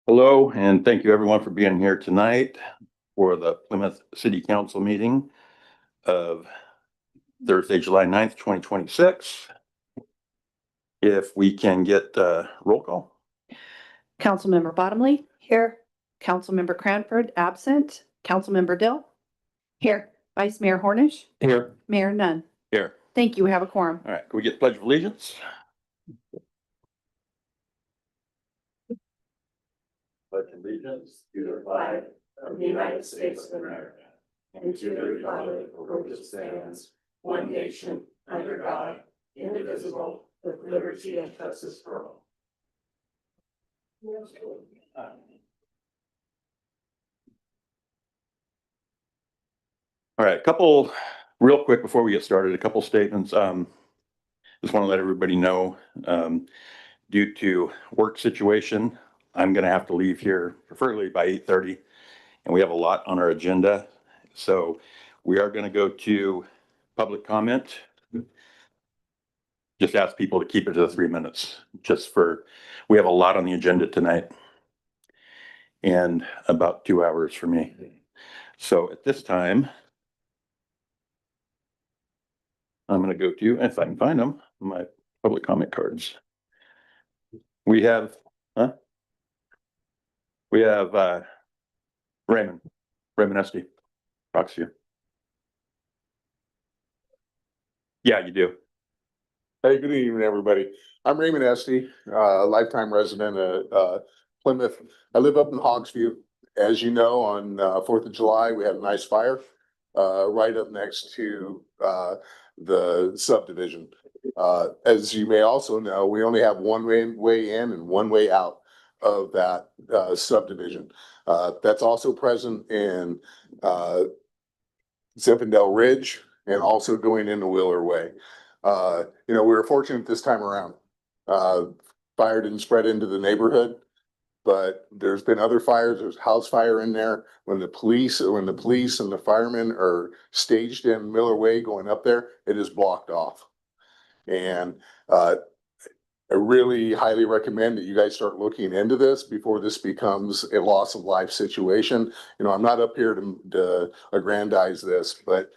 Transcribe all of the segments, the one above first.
Hello, and thank you everyone for being here tonight for the Plymouth City Council meeting of Thursday, July 9th, 2026. If we can get roll call. Councilmember Bottomley? Here. Councilmember Cranford, absent. Councilmember Dill? Here. Vice Mayor Hornish? Here. Mayor Nunn? Here. Thank you. We have a quorum. All right, can we get pledge of allegiance? Pledge allegiance to the flag of the United States of America, and to the republic for which it stands, one nation, under God, indivisible, with liberty and justice for all. All right, a couple real quick before we get started, a couple statements. Just want to let everybody know, due to work situation, I'm going to have to leave here preferably by 8:30, and we have a lot on our agenda. So we are going to go to public comment. Just ask people to keep it to the 3 minutes, we have a lot on the agenda tonight and about 2 hours for me. So at this time, I'm going to go to, if I can find them, my public comment cards. We have Raymond Esty. Talks to you. Yeah, you do. Hey, good evening, everybody. I'm Raymond Esty, lifetime resident of Plymouth. I live up in Hogsview. As you know, on 4th of July, we had a nice fire right up next to the subdivision. As you may also know, we only have one way in and one way out of that subdivision. That's also present in Zinfandel Ridge and also going into Wheeler Way. We were fortunate this time around. Fire didn't spread into the neighborhood, but there's been other fires. There's house fire in there. When the police and the firemen are staged in Miller Way going up there, it is blocked off. And I really highly recommend that you guys start looking into this before this becomes a loss of life situation. I'm not up here to aggrandize this, but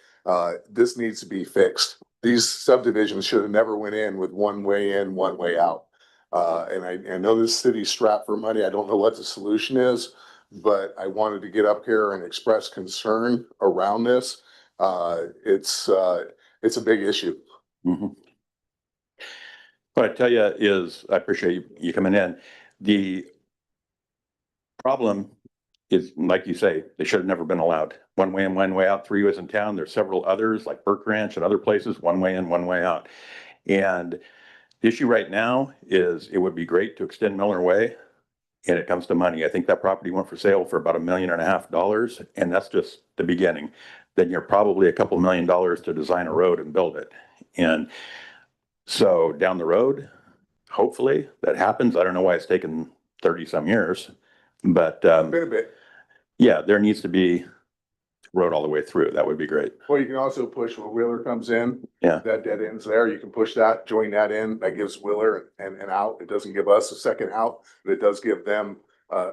this needs to be fixed. These subdivisions should have never went in with one way in, one way out. And I know this city's strapped for money. I don't know what the solution is, but I wanted to get up here and express concern around this. It's a big issue. Mm-hmm. What I tell you is, I appreciate you coming in. The problem is, like you say, they should have never been allowed. One way in, one way out, 3 ways in town. There's several others like Burke Ranch and other places, one way in, one way out. And the issue right now is it would be great to extend Miller Way, and it comes to money. I think that property went for sale for about $1.5 million, and that's just the beginning. Then you're probably a couple $1 million to design a road and build it. And so down the road, hopefully that happens. I don't know why it's taken 30 some years, but Been a bit. yeah, there needs to be road all the way through. That would be great. Well, you can also push where Wheeler comes in. Yeah. That dead ends there. You can push that, join that in. That gives Wheeler and out. It doesn't give us a second out, but it does give them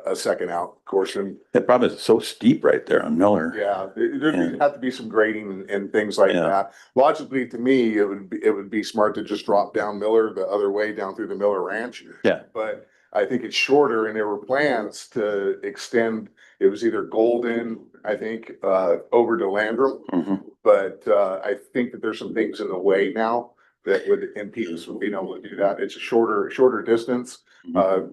a second out portion. The problem is it's so steep right there on Miller. Yeah, there'd have to be some grading and things like that. Logically, to me, it would be smart to just drop down Miller the other way down through the Miller Ranch. Yeah. But I think it's shorter, and there were plans to extend. It was either Golden, I think, over to Landrum. Mm-hmm. But I think that there's some things in the way now that would impede us from being able to do that. It's a shorter distance.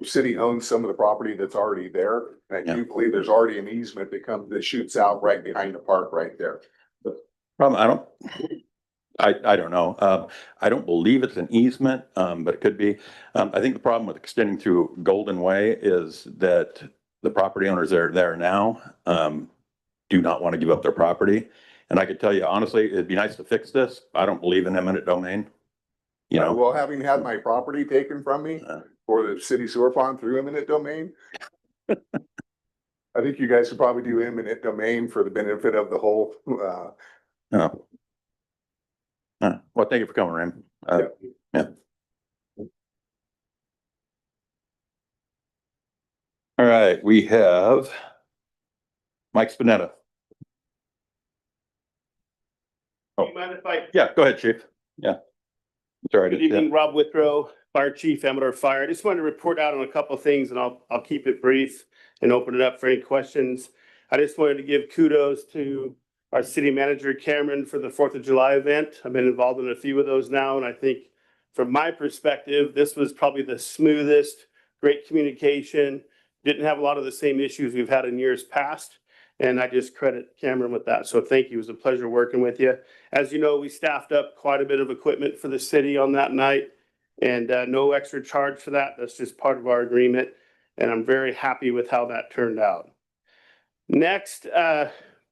City owns some of the property that's already there. And I do believe there's already an easement that shoots out right behind the park right there. Problem, I don't know. I don't believe it's an easement, but it could be. I think the problem with extending through Golden Way is that the property owners that are there now do not want to give up their property. And I could tell you honestly, it'd be nice to fix this. I don't believe in eminent domain. Well, having had my property taken from me for the city sewer pond through eminent domain, I think you guys should probably do eminent domain for the benefit of the whole. Well, thank you for coming, Ram. Yeah. All right, we have Mike Spinetta. Do you mind if I? Yeah, go ahead, chief. Yeah. Sorry. Good evening, Rob Withrow, Fire Chief, Amador Fire. I just wanted to report out on a couple of things and I'll keep it brief and open it up for any questions. I just wanted to give kudos to our city manager Cameron for the 4th of July event. I've been involved in a few of those now, and I think from my perspective, this was probably the smoothest, great communication. Didn't have a lot of the same issues we've had in years past. And I just credit Cameron with that. So thank you. It was a pleasure working with you. As you know, we staffed up quite a bit of equipment for the city on that night, and no extra charge for that. That's just part of our agreement. And I'm very happy with how that turned out. Next,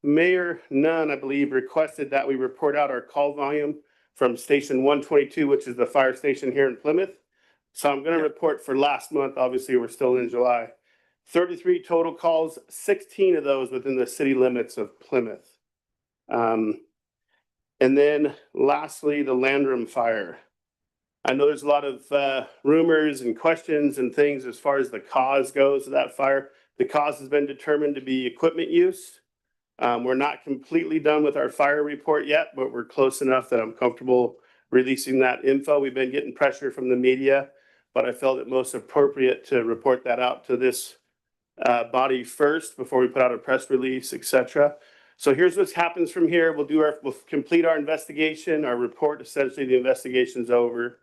Mayor Nunn, I believe, requested that we report out our call volume from station 122, which is the fire station here in Plymouth. So I'm going to report for last month. Obviously, we're still in July. 33 total calls, 16 of those within the city limits of Plymouth. And then lastly, the Landrum fire. I know there's a lot of rumors and questions and things as far as the cause goes of that fire. The cause has been determined to be equipment use. We're not completely done with our fire report yet, but we're close enough that I'm comfortable releasing that info. We've been getting pressure from the media, but I felt it most appropriate to report that out to this body first before we put out a press release, etc. So here's what happens from here. We'll complete our investigation, our report. Essentially, the investigation's over.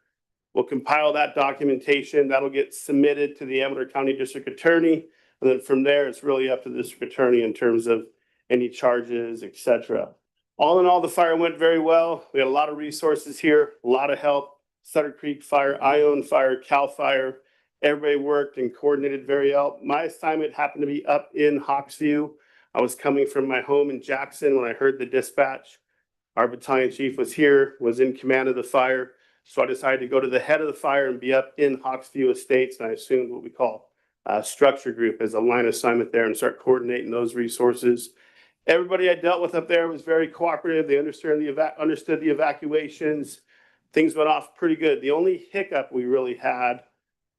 We'll compile that documentation. That'll get submitted to the Amador County District Attorney. And then from there, it's really up to the district attorney in terms of any charges, etc. All in all, the fire went very well. We had a lot of resources here, a lot of help. Sutter Creek Fire, Ione Fire, Cal Fire. Everybody worked and coordinated very well. My assignment happened to be up in Hawksview. I was coming from my home in Jackson when I heard the dispatch. Our battalion chief was here, was in command of the fire. So I decided to go to the head of the fire and be up in Hawksview Estates. And I assumed what we call a structure group as a line assignment there and start coordinating those resources. Everybody I dealt with up there was very cooperative. They understood the evacuations. Things went off pretty good. The only hiccup we really had,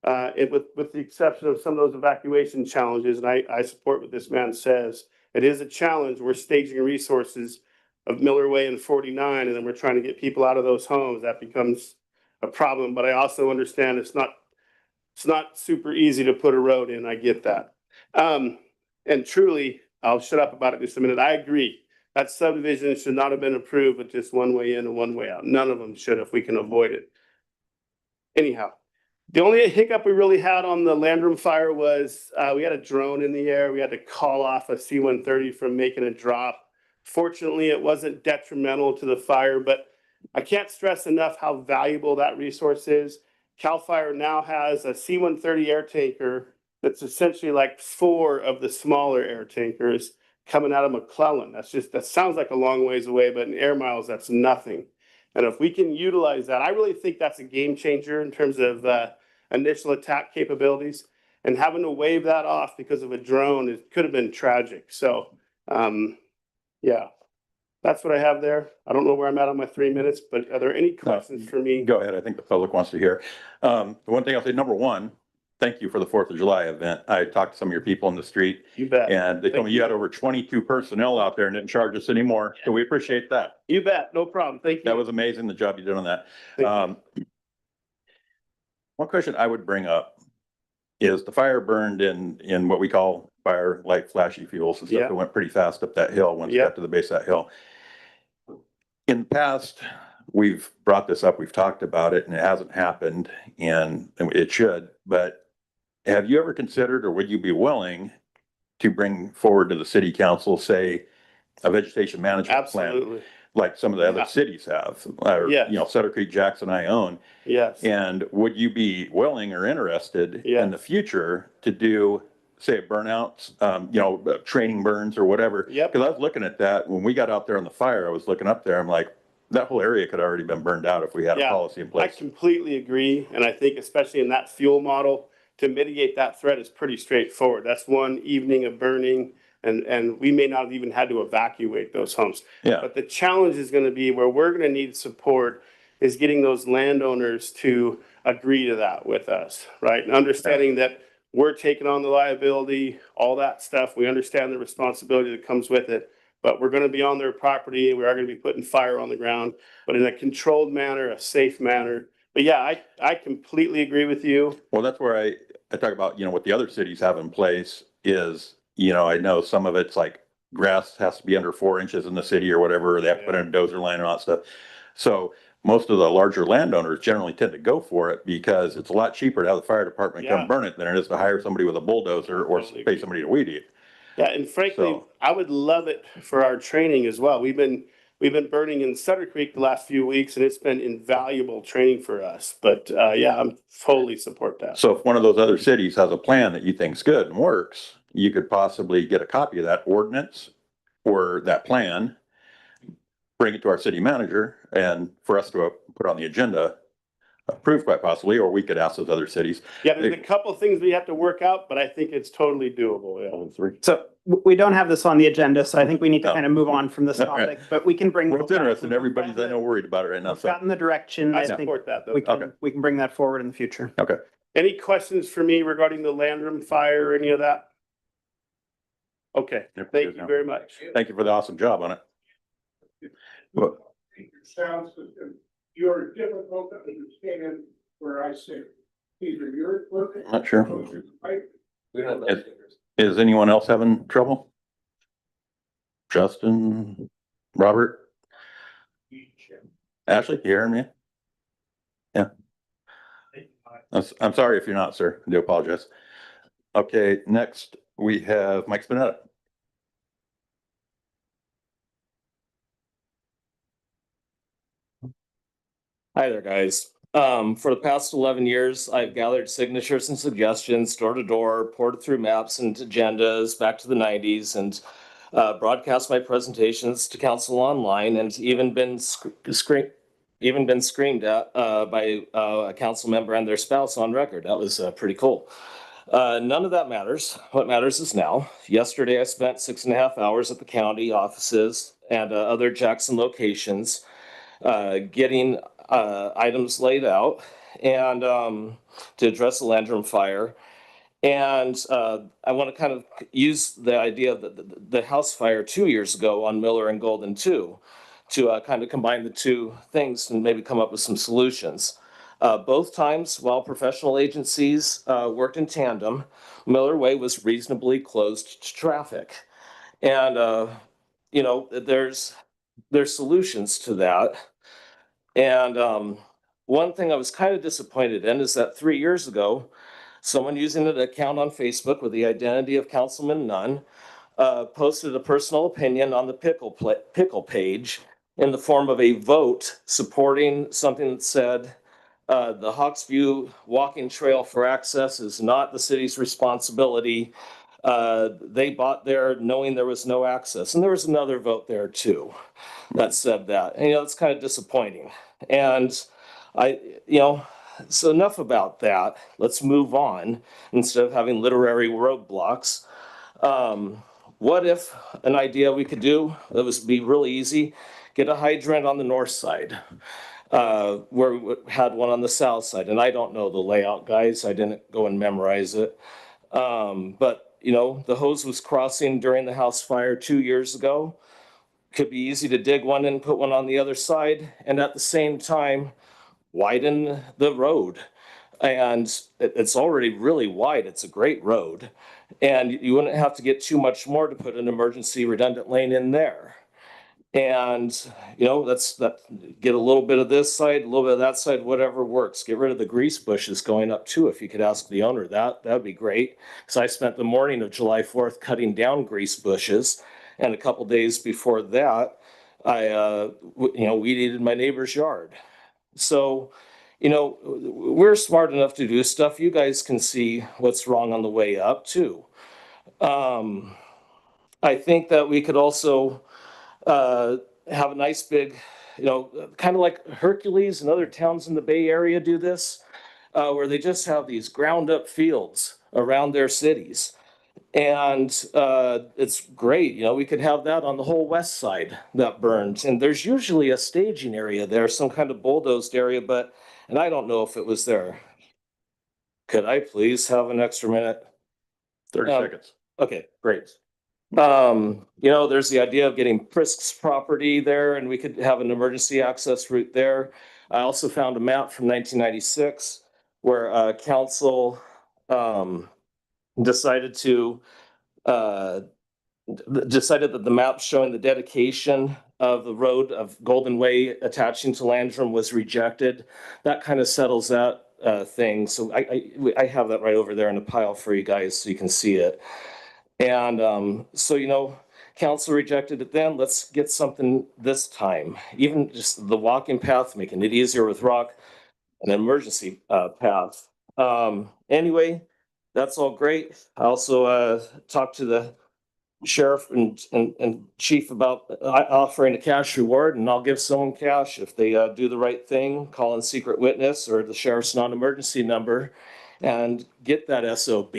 with the exception of some of those evacuation challenges, and I support what this man says, it is a challenge. We're staging resources of Miller Way and 49, and then we're trying to get people out of those homes. That becomes a problem. But I also understand it's not super easy to put a road in. I get that. And truly, I'll shut up about it in just a minute. I agree. That subdivision should not have been approved with just one way in and one way out. None of them should if we can avoid it. Anyhow, the only hiccup we really had on the Landrum fire was we had a drone in the air. We had to call off a C-130 from making a drop. Fortunately, it wasn't detrimental to the fire, but I can't stress enough how valuable that resource is. CAL FIRE now has a C-130 air tanker that's essentially like 4 of the smaller air tankers coming out of McClellan. That sounds like a long ways away, but in air miles, that's nothing. And if we can utilize that, I really think that's a game changer in terms of initial attack capabilities. And having to wave that off because of a drone, it could have been tragic. So, yeah, that's what I have there. I don't know where I'm at on my 3 minutes, but are there any questions for me? Go ahead. I think the public wants to hear. The one thing I'll say, number one, thank you for the 4th of July event. I talked to some of your people in the street, You bet. and they told me you had over 22 personnel out there and didn't charge us anymore. So we appreciate that. You bet. No problem. Thank you. That was amazing, the job you did on that. Thank you. One question I would bring up is the fire burned in what we call fire light flashy fuels and stuff. Yeah. It went pretty fast up that hill once it Yeah. got to the base of that hill. In the past, we've brought this up, we've talked about it, and it hasn't happened, and it should, but have you ever considered, or would you be willing to bring forward to the city council, say, a vegetation management plan, Absolutely. like some of the Yeah. other cities have, or, Yes. you know, Sutter Creek, Jackson, Ione? Yes. And would you be willing or interested Yes. in the future to do, say, burnouts, training burns or whatever? Yep. Because I was looking at that when we got out there on the fire, I was looking up there, I'm like, that whole area could have already been burned out if we had a Yeah. policy in I place. completely agree. And I think especially in that fuel model, to mitigate that threat is pretty straightforward. That's one evening of burning, and we may not have even had to evacuate those homes. Yeah, But the challenge is going to be where we're going to need support is getting those landowners to agree to that with us, right? And understanding that we're taking on the liability, all that stuff. We understand the responsibility that comes with it. But we're gonna be on their property, we are gonna be putting fire on the ground, but in a controlled manner, a safe manner. But yeah, I completely agree with you. Well, that's where I talk about, you know, what the other cities have in place is, you know, I know some of it's like grass has to be under 4 inches in the city or whatever. They have to put in a dozer line and all that stuff. So most of the larger landowners generally tend to go for it because it's a lot cheaper to have the fire department Yeah. come burn it than it is to hire somebody with a bulldozer or Totally pay agree. somebody to weed eat. Yeah, and frankly, So- I would love it for our training as well. We've been burning in Sutter Creek the last few weeks and it's been invaluable training for us. But yeah, I'm totally support that. So if one of those other cities has a plan that you think's good and works, you could possibly get a copy of that ordinance or that plan, bring it to our city manager and for us to put on the agenda, approved quite possibly, or we could ask those other cities. Yeah, there's a couple of things we have to work out, but I think it's totally doable. Yeah. Three. So we don't have this on the agenda, so I think we need to No. kind of move on from this All right. topic, but we can bring. Well, it's interesting. Everybody's, I know, worried about it right now. We've So, gotten the direction. I I think support that though. we can bring that forward in the future. okay. Any questions for me regarding the Landrum fire or any of that? Okay, thank you very much. Thank you for the awesome job on it. Well, Sounds, you're difficult to understand where I sit. Either you're equipment. Not sure. Right? Is anyone else having trouble? Justin, Robert, Ashley, you hearing me? Yeah. I'm sorry if you're not, sir. I do apologize. Okay, next we have Mike Spinetta. Hi there, guys. For the past 11 years, I've gathered signatures and suggestions door to door, poured through maps and agendas back to the 90s, and broadcast my presentations to council online, and even been screamed at by a council member and their spouse on record. That was pretty cool. None of that matters. What matters is now. Yesterday, I spent 6.5 hours at the county offices and other Jackson locations getting items laid out and to address the Landrum fire. And I want to kind of use the idea of the house fire 2 years ago on Miller and Golden too, to kind of combine the two things and maybe come up with some solutions. Both times, while professional agencies worked in tandem, Miller Way was reasonably closed to traffic. And, you know, there's solutions to that. And one thing I was kind of disappointed in is that 3 years ago, someone using an account on Facebook with the identity of Councilman Nunn posted a personal opinion on the pickle page in the form of a vote supporting something that said, the Hawksview walking trail for access is not the city's responsibility. They bought there knowing there was no access. And there was another vote there too that said that. And, you know, it's kind of disappointing. And so enough about that. Let's move on instead of having literary roadblocks. What if an idea we could do that would be really easy, get a hydrant on the north side, where we had one on the south side. And I don't know the layout, guys. I didn't go and memorize it. But, you know, the hose was crossing during the house fire 2 years ago. Could be easy to dig one and put one on the other side. And at the same time, widen the road. And it's already really wide. It's a great road. And you wouldn't have to get too much more to put an emergency redundant lane in there. And, you know, get a little bit of this side, a little bit of that side, whatever works. Get rid of the grease bushes going up too. If you could ask the owner that'd be great. Because I spent the morning of July 4th cutting down grease bushes. And a couple days before that, I, weed eated my neighbor's yard. So, you know, we're smart enough to do stuff. You guys can see what's wrong on the way up too. I think that we could also have a nice big, you know, kind of like Hercules and other towns in the Bay Area do this, where they just have these ground up fields around their cities. And it's great, you know, we could have that on the whole west side that burns. And there's usually a staging area there, some kind of bulldozed area, and I don't know if it was there. Could I please have an extra minute? 30 Um, seconds. Okay, great. There's the idea of getting Prisk's property there and we could have an emergency access route there. I also found a map from 1996 where council decided that the map showing the dedication of the road of Golden Way attaching to Landrum was rejected. That kind of settles that thing. So I have that right over there in a pile for you guys so you can see it. And council rejected it then. Let's get something this time. Even just the walking path, making it easier with rock, an emergency path. Anyway, that's all great. I also talked to the sheriff and chief about offering a cash reward, and I'll give someone cash if they do the right thing, call in secret witness or the sheriff's non-emergency number and get that SOB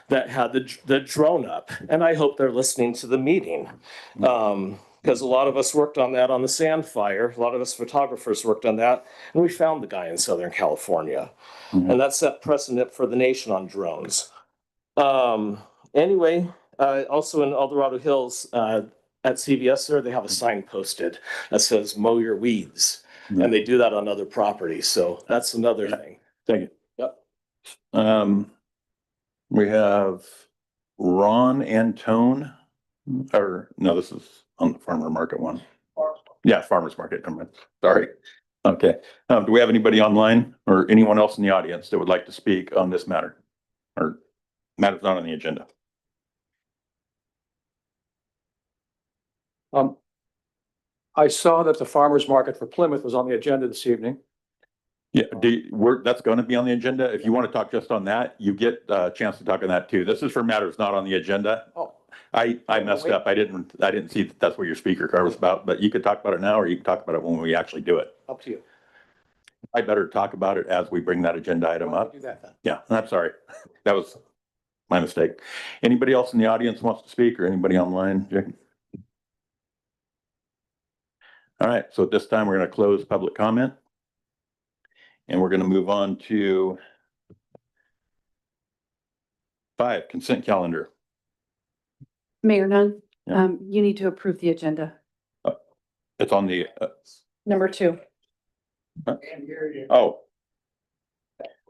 that had the drone up. And I hope they're listening to the meeting. Because a lot of us worked on that on the Sand Fire. A lot of us photographers worked on that, and we found the guy in Southern California. And that set precedent for the nation on drones. Anyway, also in El Dorado Hills, at CVS there, they have a sign posted that says mow your weeds. And they do that on other properties. So that's another thing. Thank you. Yep. We have Ron Antone, or no, this is on the farmer market one. Yeah, farmer's market. Never mind. Sorry. Okay. Do we have anybody online or anyone else in the audience that would like to speak on this matter? Or matter's not on the agenda? I saw that the farmer's market for Plymouth was on the agenda this evening. Yeah, that's going to be on the agenda. If you want to talk just on that, you get a chance to talk on that too. This is for matters not on the agenda. Oh. I messed up. I didn't see that that's what your speaker card was about, but you could talk about it now or you can talk about it when we actually do it. Up to you. I better talk about it as we bring that agenda item Why don't up. we do that then? Yeah, I'm sorry. That was my mistake. Anybody else in the audience wants to speak or anybody online? Jake? All right, so at this time, we're going to close public comment. And we're going to move on to 5, consent calendar. Mayor Nunn, Yeah. you need to approve the agenda. It's on the, Number 2. oh.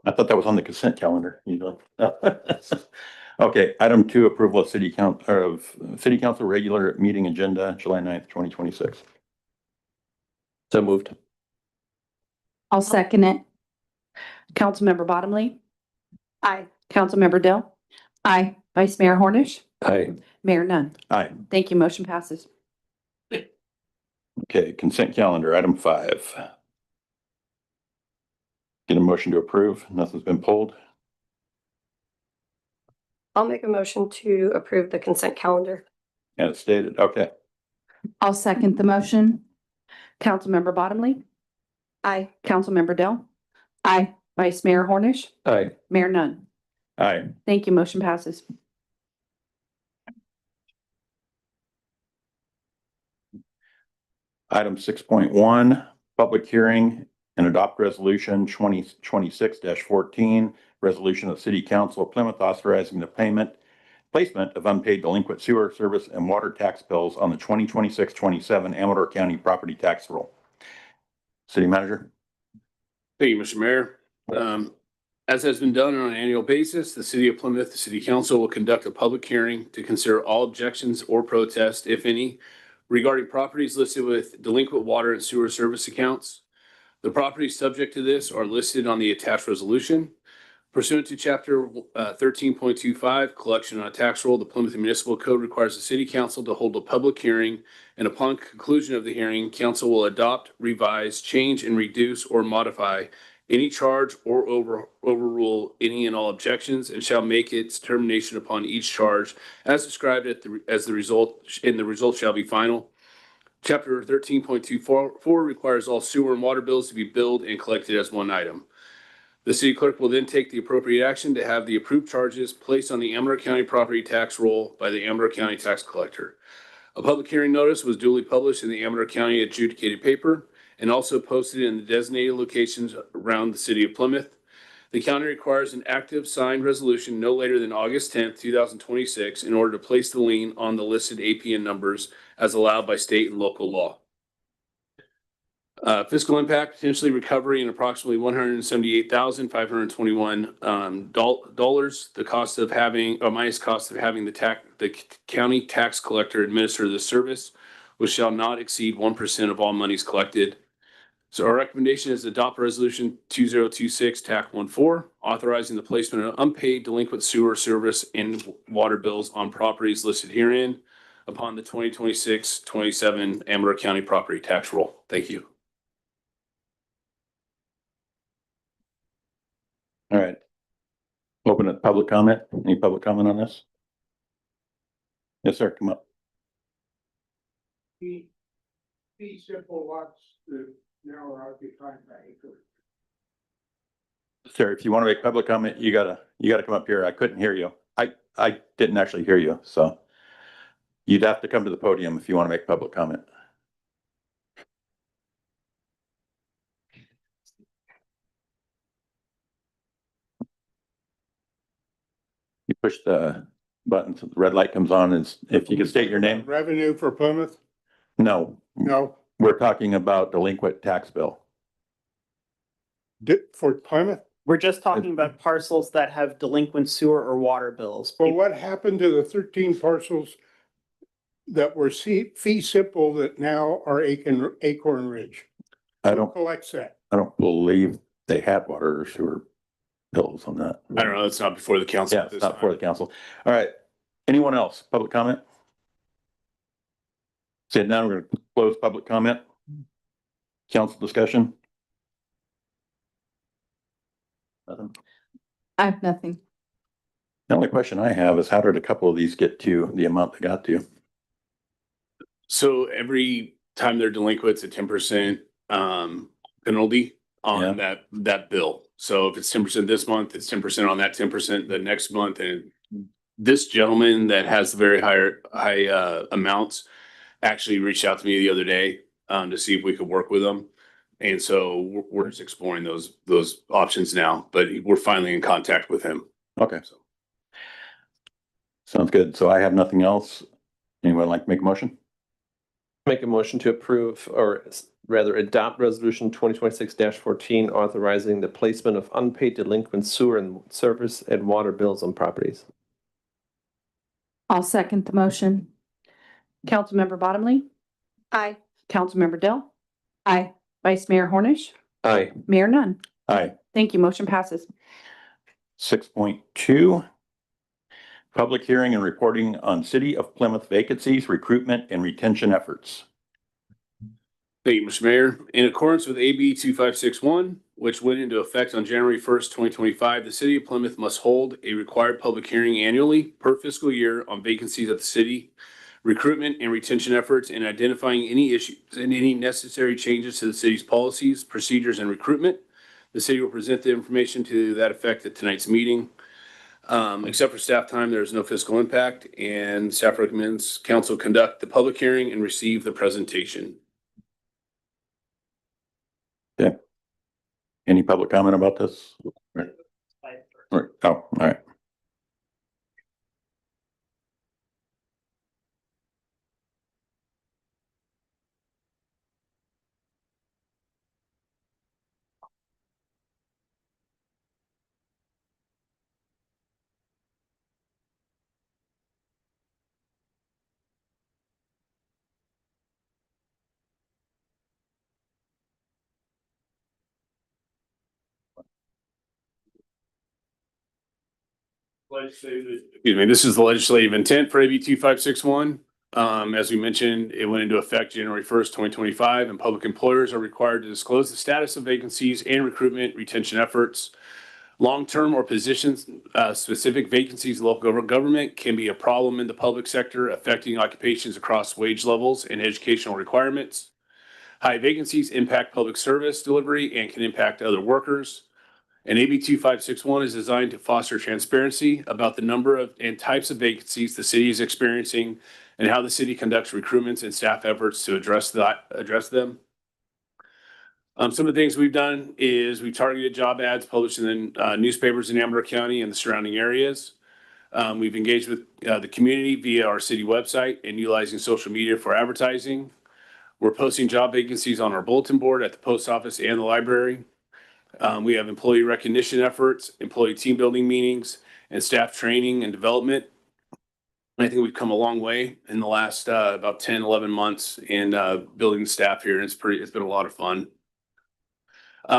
I thought that was on the consent calendar. You know. Okay, item 2, approval of city council regular meeting agenda, July 9th, 2026. So moved. I'll second it. Councilmember Bottomley? Aye. Councilmember Dill? Aye. Vice Mayor Hornish? Aye. Mayor Nunn? Aye. Thank you. Motion passes. Okay, consent calendar, item 5. Get a motion to approve. Nothing's been pulled. I'll make a motion to approve the consent calendar. And it's stated. Okay. I'll second the motion. Councilmember Bottomley? Aye. Councilmember Dill? Aye. Vice Mayor Hornish? Aye. Mayor Nunn? Aye. Thank you. Motion passes. Item 6.1, public hearing and adopt resolution 2026-14, resolution of the City Council of Plymouth authorizing the placement of unpaid delinquent sewer service and water tax bills on the 2026-27 Amador County property tax roll. City Manager. Thank you, Mr. Mayor. As has been done on an annual basis, the City of Plymouth, the City Council will conduct a public hearing to consider all objections or protests, if any, regarding properties listed with delinquent water and sewer service accounts. The properties subject to this are listed on the attached resolution. Pursuant to Chapter 13.25, Collection on a Tax Roll, the Plymouth Municipal Code requires the City Council to hold a public hearing, and upon conclusion of the hearing, Council will adopt, revise, change, and reduce or modify any charge or overrule any and all objections, and shall make its determination upon each charge as described as the result, and the result shall be final. Chapter 13.24 requires all sewer and water bills to be billed and collected as one item. The city clerk will then take the appropriate action to have the approved charges placed on the Amador County property tax roll by the Amador County tax collector. A public hearing notice was duly published in the Amador County adjudicated paper and also posted in the designated locations around the city of Plymouth. The county requires an active signed resolution no later than August 10th, 2026 in order to place the lien on the listed APN numbers as allowed by state and local law. Fiscal impact, potentially recovery in approximately $178,521 dollars. The cost of having, or minus cost of having the county tax collector administer this service, which shall not exceed 1% of all monies collected. So our recommendation is adopt resolution 2026 TAC 14, authorizing the placement of unpaid delinquent sewer service and water bills on properties listed herein upon the 2026-27 Amador County property tax roll. Thank you. All right. Open up public comment. Any public comment on this? Yes, sir. Come up. Fee simple lots that now are defined by acre. Sir, if you want to make public comment, you gotta come up here. I couldn't hear you. I didn't actually hear you, so you'd have to come to the podium if you want to make public comment. You push the button, so the red light comes on, and if you could state your name. Revenue for Plymouth? No, No, we're talking about delinquent tax bill. for Plymouth? We're just talking about parcels that have delinquent sewer or water bills. Well, what happened to the 13 parcels that were fee simple that now are Acorn Ridge? I Who don't collects that? believe they had water or sewer bills on that. I don't know. That's not before the council. Yeah, at it's this not for the time. council. All right. Anyone else? Public comment? So now we're gonna close public comment. Council discussion? Nothing. I have nothing. The only question I have is how did a couple of these get to the amount they got to? So every time they're delinquent, it's a 10% penalty on that bill. So if it's 10% this month, it's 10% on that 10% the next month. And this gentleman that has the very high amounts actually reached out to me the other day to see if we could work with them. And so we're just exploring those options now, but we're finally in contact with him. Okay, So sounds good. So I have nothing else. Anyone like to make a motion? Make a motion to approve, or rather adopt resolution 2026-14, authorizing the placement of unpaid delinquent sewer and service and water bills on properties. I'll second the motion. Councilmember Bottomley, Aye. Councilmember Dell, Aye. Vice Mayor Hornish, Aye. Mayor Nunn. Aye. Thank you. Motion passes. 6.2. Public hearing and reporting on City of Plymouth vacancies, recruitment and retention efforts. thank you, Mr. Mayor. In accordance with AB 2561, which went into effect on January 1st, 2025, the City of Plymouth must hold a required public hearing annually per fiscal year on vacancies at the city, recruitment and retention efforts, and identifying any issues and any necessary changes to the city's policies, procedures, and recruitment. The city will present the information to that effect at tonight's meeting. Except for staff time, there is no fiscal impact, and staff recommends council conduct the public hearing and receive the presentation. Okay. Any public comment about this? Right. Oh, all right. Excuse me, this is the legislative intent for AB 2561. As we mentioned, it went into effect January 1st, 2025, and public employers are required to disclose the status of vacancies and recruitment retention efforts. Long-term or positions, specific vacancies in local government can be a problem in the public sector, affecting occupations across wage levels and educational requirements. High vacancies impact public service delivery and can impact other workers. And AB 2561 is designed to foster transparency about the number of and types of vacancies the city is experiencing and how the city conducts recruitments and staff efforts to address them. Some of the things we've done is we targeted job ads published in the newspapers in Amador County and the surrounding areas. We've engaged with the community via our city website and utilizing social media for advertising. We're posting job vacancies on our bulletin board at the post office and the library. We have employee recognition efforts, employee team building meetings, and staff training and development. I think we've come a long way in the last about 10, 11 months in building the staff here, and it's been a lot of fun.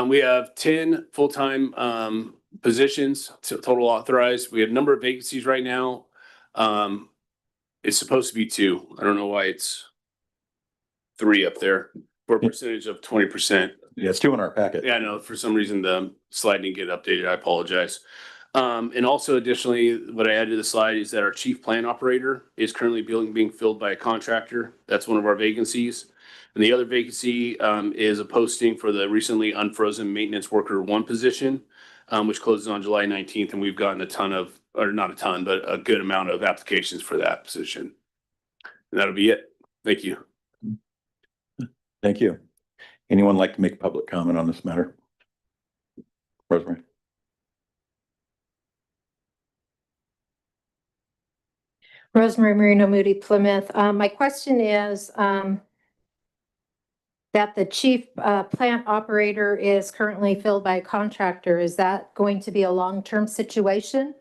We have 10 full-time positions total authorized. We have a number of vacancies right now. It's supposed to be 2. I don't know why it's 3 up there for a percentage of 20%. Yeah, it's 2 in our packet. Yeah, I know. For some reason, the slide didn't get updated. I apologize. And also additionally, what I added to the slide is that our chief plan operator is currently being filled by a contractor. That's one of our vacancies. And the other vacancy is a posting for the recently unfrozen maintenance worker 1 position, which closes on July 19th. And we've gotten not a ton, but a good amount of applications for that position. And that'll be it. Thank you. Thank you. Anyone like to make public comment on this matter? Rosemary? Rosemary Marino Moody, Plymouth. My question is that the chief plant operator is currently filled by a contractor. Is that going to be a long-term situation?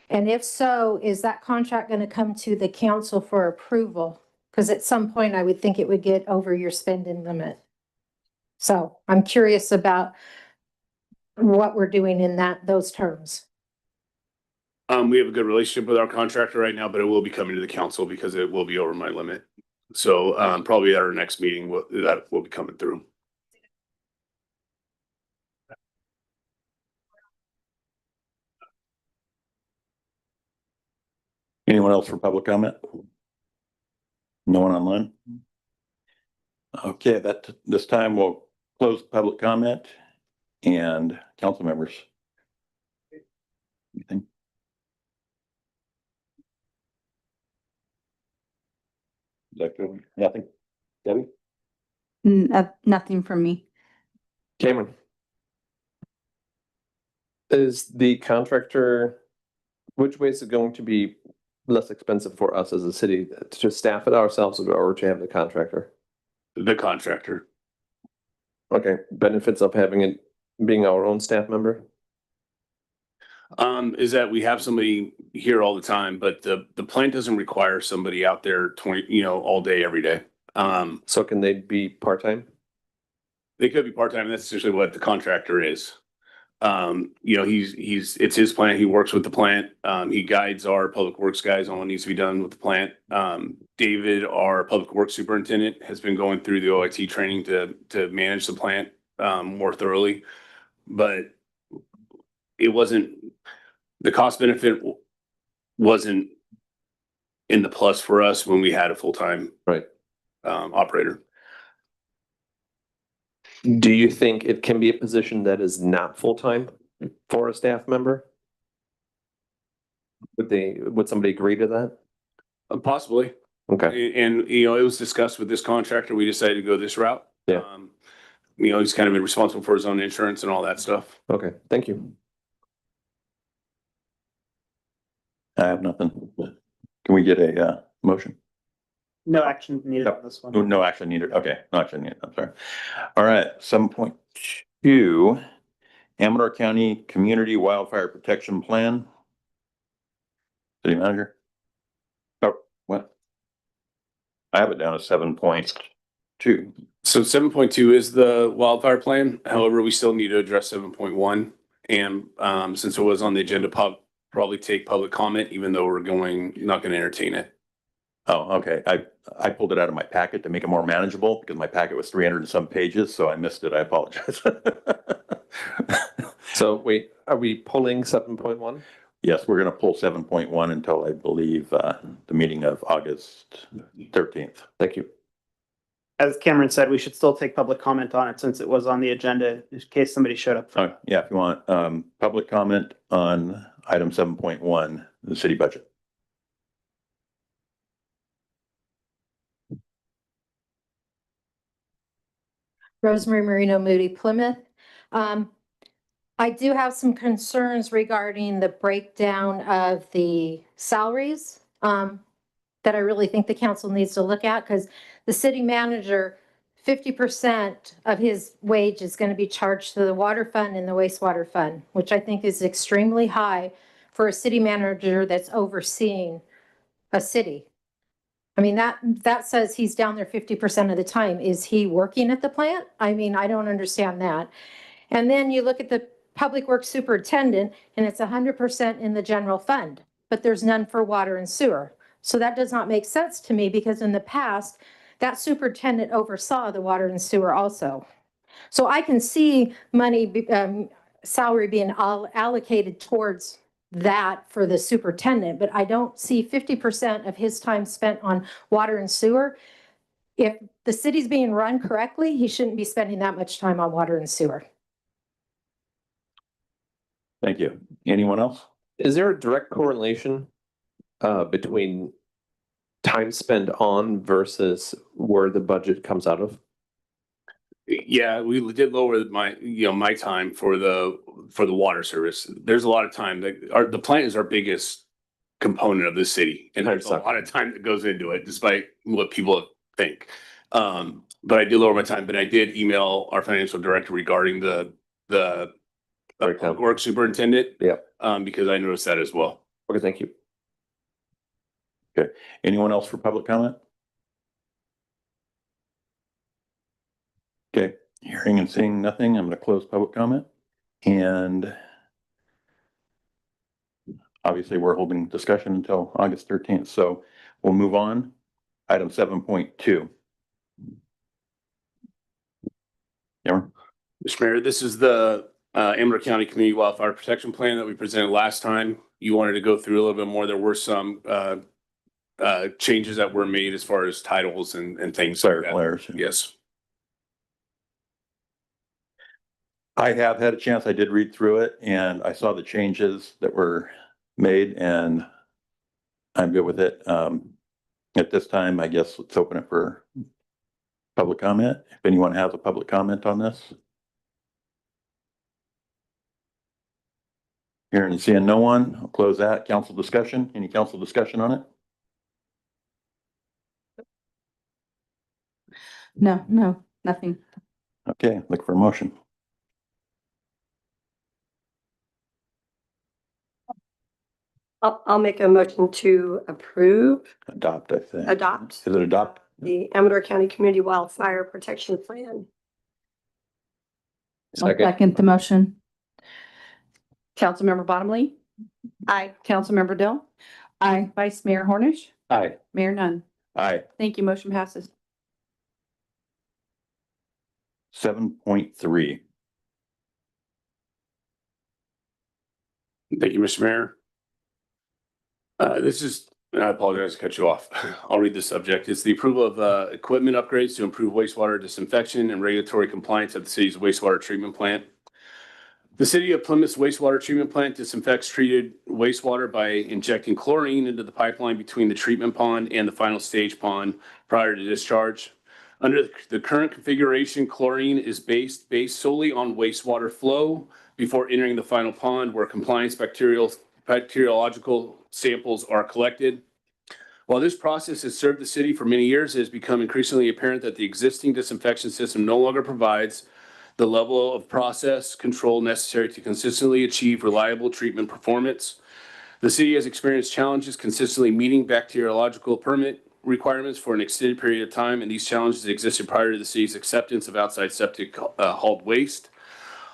And if so, is that contract going to come to the council for approval? Because at some point, I would think it would get over your spending limit. So I'm curious about what we're doing in those terms. We have a good relationship with our contractor right now, but it will be coming to the council because it will be over my limit. So probably at our next meeting, that will be coming through. Anyone else for public comment? No one online? Okay, this time we'll close public comment and council members. Anything? Is that good? Nothing? Debbie? Nothing from me. Cameron. Is the contractor, which way is it going to be less expensive for us as a city to staff it ourselves or to have the contractor? The contractor. Okay, benefits of having it being our own staff member? Is that we have somebody here all the time, but the plant doesn't require somebody out there all day, every day. So can they be part-time? They could be part-time. That's essentially what the contractor is. It's his plant. He works with the plant. He guides our public works guys on what needs to be done with the plant. David, our public works superintendent, has been going through the OIT training to manage the plant more thoroughly, but the cost benefit wasn't in the plus for us when we had a full-time operator. Do you think it can be a position that is not full-time for a staff member? Would somebody agree to that? Possibly. Okay. And it was discussed with this contractor. We decided to go this route. Yeah. He's kind of been responsible for his own insurance and all that stuff. Okay, thank you. I have nothing. Can we get a motion? No action needed on this one. No action needed. Okay, no action needed. I'm sorry. All right, 7.2, Amador County Community Wildfire Protection Plan. City manager? Oh, what? I have it down as 7.2. So 7.2 is the wildfire plan. However, we still need to address 7.1. And since it was on the agenda, probably take public comment, even though we're not going to entertain it. Oh, okay. I pulled it out of my packet to make it more manageable because my packet was 300 and some pages, so I missed it. I apologize. So wait, are we pulling 7.1? Yes, we're going to pull 7.1 until I believe the meeting of August 13th. Thank you. As Cameron said, we should still take public comment on it since it was on the agenda in case somebody showed up. Oh, yeah, if you want public comment on item 7.1, the city budget. Rosemary Marino Moody, Plymouth. I do have some concerns regarding the breakdown of the salaries that I really think the council needs to look at, because the city manager, 50% of his wage is going to be charged to the water fund and the wastewater fund, which I think is extremely high for a city manager that's overseeing a city. I mean, that says he's down there 50% of the time. Is he working at the plant? I mean, I don't understand that. And then you look at the public works superintendent and it's 100% in the general fund, but there's none for water and sewer. So that does not make sense to me, because in the past, that superintendent oversaw the water and sewer also. So I can see money, salary being allocated towards that for the superintendent, but I don't see 50% of his time spent on water and sewer. If the city's being run correctly, he shouldn't be spending that much time on water and sewer. Thank you. Anyone else? Is there a direct correlation between time spent on versus where the budget comes out of? Yeah, we did lower my time for the water service. There's a lot of time that the plant is our biggest component of the city, and there's a lot of time that goes into it, despite what people think. But I did lower my time, but I did email our financial director regarding the work superintendent. Yeah. Because I noticed that as well. Okay, thank you. Okay. Anyone else for public comment? Okay, hearing and seeing nothing, I'm going to close public comment. And obviously, we're holding discussion until August 13th, so we'll move on. Item 7.2. Cameron? Mr. Mayor, this is the Amador County Community Wildfire Protection Plan that we presented last time. You wanted to go through a little bit more. There were some changes that were made as far as titles and things like that. Layers. Yes. I have had a chance. I did read through it and I saw the changes that were made and I'm good with it. At this time, I guess let's open it for public comment. If anyone has a public comment on this. Hearing and seeing no one, I'll close that. Council discussion. Any council discussion on it? No, nothing. Okay, look for a motion. I'll make a motion to approve, Adopt, I think. adopt Is it adopt? the Amador County Community Wildfire Protection Plan. I'll second the motion. Councilmember Bottomley, Aye. Councilmember Dill, Aye. Vice Mayor Hornish, Aye. Mayor Nunn. Aye. Thank you. Motion passes. 7.3. Thank you, Mr. Mayor. I apologize to cut you off. I'll read the subject. It's the approval of equipment upgrades to improve wastewater disinfection and regulatory compliance at the city's wastewater treatment plant. The city of Plymouth's wastewater treatment plant disinfects treated wastewater by injecting chlorine into the pipeline between the treatment pond and the final stage pond prior to discharge. Under the current configuration, chlorine is based solely on wastewater flow before entering the final pond, where compliance bacteriological samples are collected. While this process has served the city for many years, it has become increasingly apparent that the existing disinfection system no longer provides the level of process control necessary to consistently achieve reliable treatment performance. The city has experienced challenges consistently meeting bacteriological permit requirements for an extended period of time, and these challenges existed prior to the city's acceptance of outside septic hauled waste.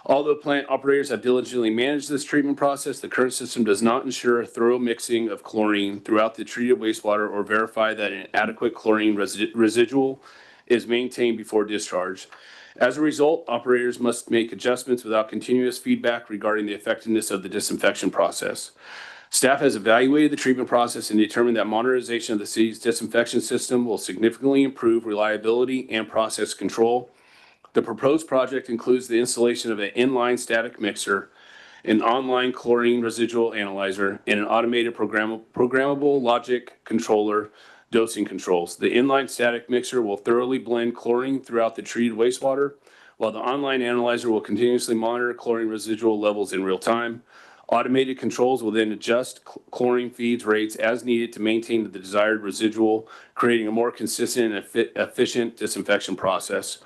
Although plant operators have diligently managed this treatment process, the current system does not ensure a thorough mixing of chlorine throughout the treated wastewater or verify that an adequate chlorine residual is maintained before discharge. As a result, operators must make adjustments without continuous feedback regarding the effectiveness of the disinfection process. Staff has evaluated the treatment process and determined that modernization of the city's disinfection system will significantly improve reliability and process control. The proposed project includes the installation of an inline static mixer, an online chlorine residual analyzer, and an automated programmable logic controller dosing controls. The inline static mixer will thoroughly blend chlorine throughout the treated wastewater, while the online analyzer will continuously monitor chlorine residual levels in real time. Automated controls will then adjust chlorine feeds rates as needed to maintain the desired residual, creating a more consistent and efficient disinfection process.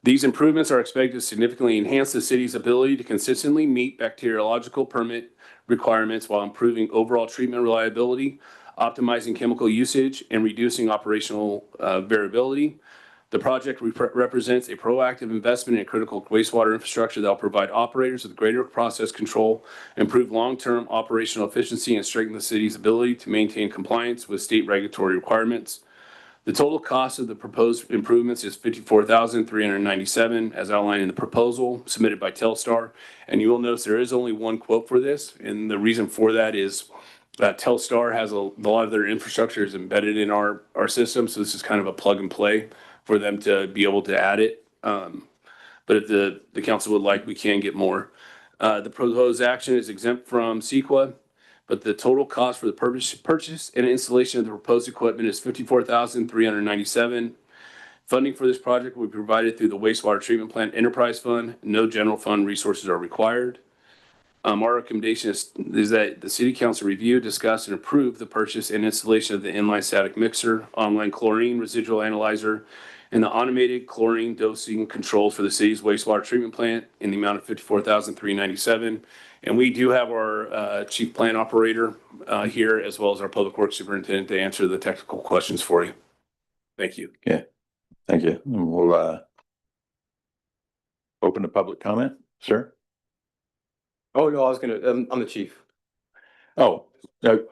These improvements are expected to significantly enhance the city's ability to consistently meet bacteriological permit requirements while improving overall treatment reliability, optimizing chemical usage, and reducing operational variability. The project represents a proactive investment in critical wastewater infrastructure that will provide operators with greater process control, improve long-term operational efficiency, and strengthen the city's ability to maintain compliance with state regulatory requirements. The total cost of the proposed improvements is $54,397 as outlined in the proposal submitted by Telstar. And you will notice there is only one quote for this. And the reason for that is that Telstar has a lot of their infrastructure is embedded in our system. So this is kind of a plug and play for them to be able to add it. But if the council would like, we can get more. The proposed action is exempt from CEQA, but the total cost for the purchase and installation of the proposed equipment is $54,397. Funding for this project will be provided through the Wastewater Treatment Plant Enterprise Fund. No general fund resources are required. Our recommendation is that the City Council review, discuss, and approve the purchase and installation of the inline static mixer, online chlorine residual analyzer, and the automated chlorine dosing controls for the city's wastewater treatment plant in the amount of $54,397. And we do have our chief plant operator here, as well as our public works superintendent, to answer the technical questions for you. Thank you. Okay, thank you. And we'll open to public comment, sir. Oh, no, I was gonna, I'm the chief. Oh, no.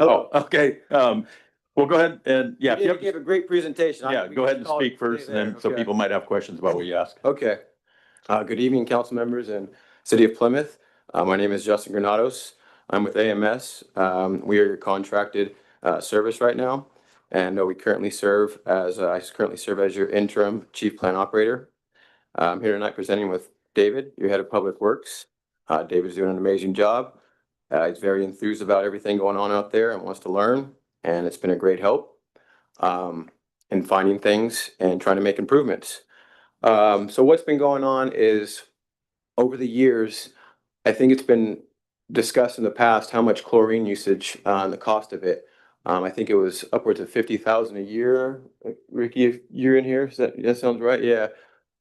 Oh, okay. Well, go ahead and, yeah. if you You have- gave a great presentation. Yeah, go ahead and speak first, and then so people might have questions about what you ask. Okay. Good evening, council members and City of Plymouth. My name is Justin Granados. I'm with AMS. We are your contracted service right now. And we currently serve as, I currently serve as your interim chief plant operator. I'm here tonight presenting with David, your head of public works. David's doing an amazing job. He's very enthused about everything going on out there and wants to learn. And it's been a great help in finding things and trying to make improvements. So what's been going on is over the years, I think it's been discussed in the past how much chlorine usage and the cost of it. I think it was upwards of 50,000 a year. Ricky, if you're in here, that sounds right? Yeah.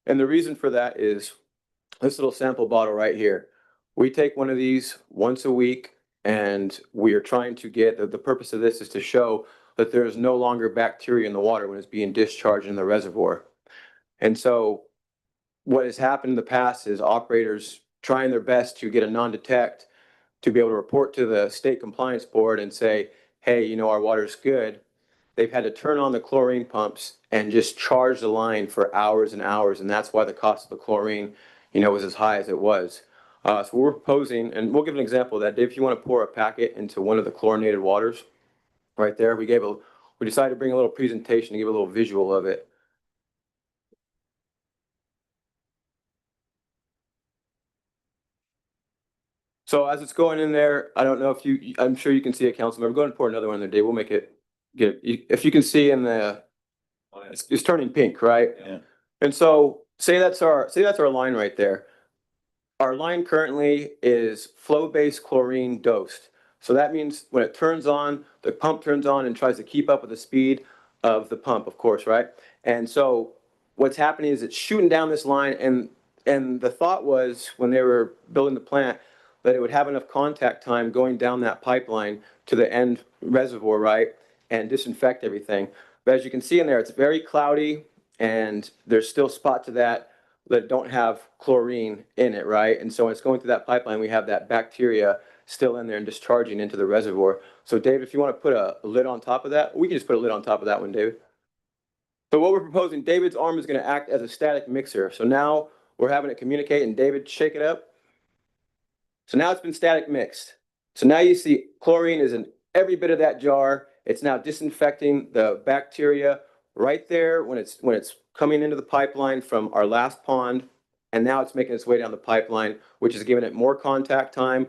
And the reason for that is this little sample bottle right here. We take one of these once a week, and we are trying to get, the purpose of this is to show that there is no longer bacteria in the water when it's being discharged in the reservoir. And so what has happened in the past is operators trying their best to get a non-detect to be able to report to the state compliance board and say, hey, you know, our water's good. They've had to turn on the chlorine pumps and just charge the line for hours and hours. And that's why the cost of the chlorine, you know, was as high as it was. So we're proposing, and we'll give an example of that. Dave, if you want to pour a packet into one of the chlorinated waters right there, we decided to bring a little presentation to give a little visual of it. So as it's going in there, I don't know if you, I'm sure you can see a council member. Go ahead and pour another one in there, Dave. We'll make it, if you can see in the, it's turning pink, right? Yeah. And so say that's our line right there. Our line currently is flow-based chlorine dosed. So that means when it turns on, the pump turns on and tries to keep up with the speed of the pump, of course, right? And so what's happening is it's shooting down this line, and the thought was when they were building the plant that it would have enough contact time going down that pipeline to the end reservoir, right? And disinfect everything. But as you can see in there, it's very cloudy, and there's still spots of that don't have chlorine in it, right? And so when it's going through that pipeline, we have that bacteria still in there and discharging into the reservoir. So Dave, if you want to put a lid on top of that, we can just put a lid on top of that one, David. So what we're proposing, David's arm is going to act as a static mixer. So now we're having it communicate, and David, shake it up. So now it's been static mixed. So now you see chlorine is in every bit of that jar. It's now disinfecting the bacteria right there when it's coming into the pipeline from our last pond, and now it's making its way down the pipeline, which is giving it more contact time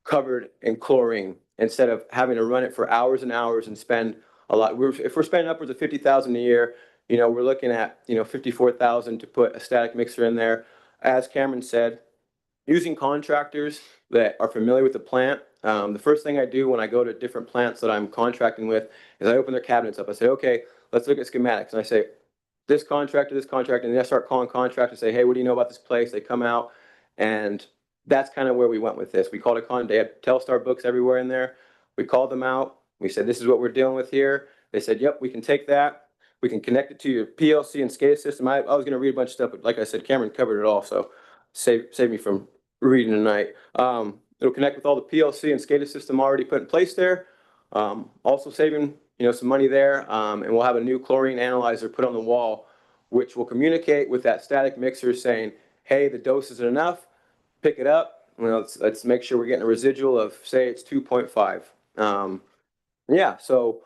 covered in chlorine instead of having to run it for hours and hours and spend a lot. If we're spending upwards of 50,000 a year, we're looking at, 54,000 to put a static mixer in there. As Cameron said, using contractors that are familiar with the plant. The first thing I do when I go to different plants that I'm contracting with is I open their cabinets up. I say, okay, let's look at schematics. And I say, this contractor, and then I start calling contractors, say, hey, what do you know about this place? They come out, and that's kind of where we went with this. We called they had Telstar books everywhere in there. We called them out. We said, this is what we're dealing with here. They said, yep, we can take that. We can connect it to your PLC and SCADA system. I was gonna read a bunch of stuff, but like I said, Cameron covered it all, so save me from reading tonight. It'll connect with all the PLC and SCADA system already put in place there. Also saving, some money there. And we'll have a new chlorine analyzer put on the wall, which will communicate with that static mixer saying, hey, the dose isn't enough, pick it up. Let's make sure we're getting a residual of, say, it's 2.5. So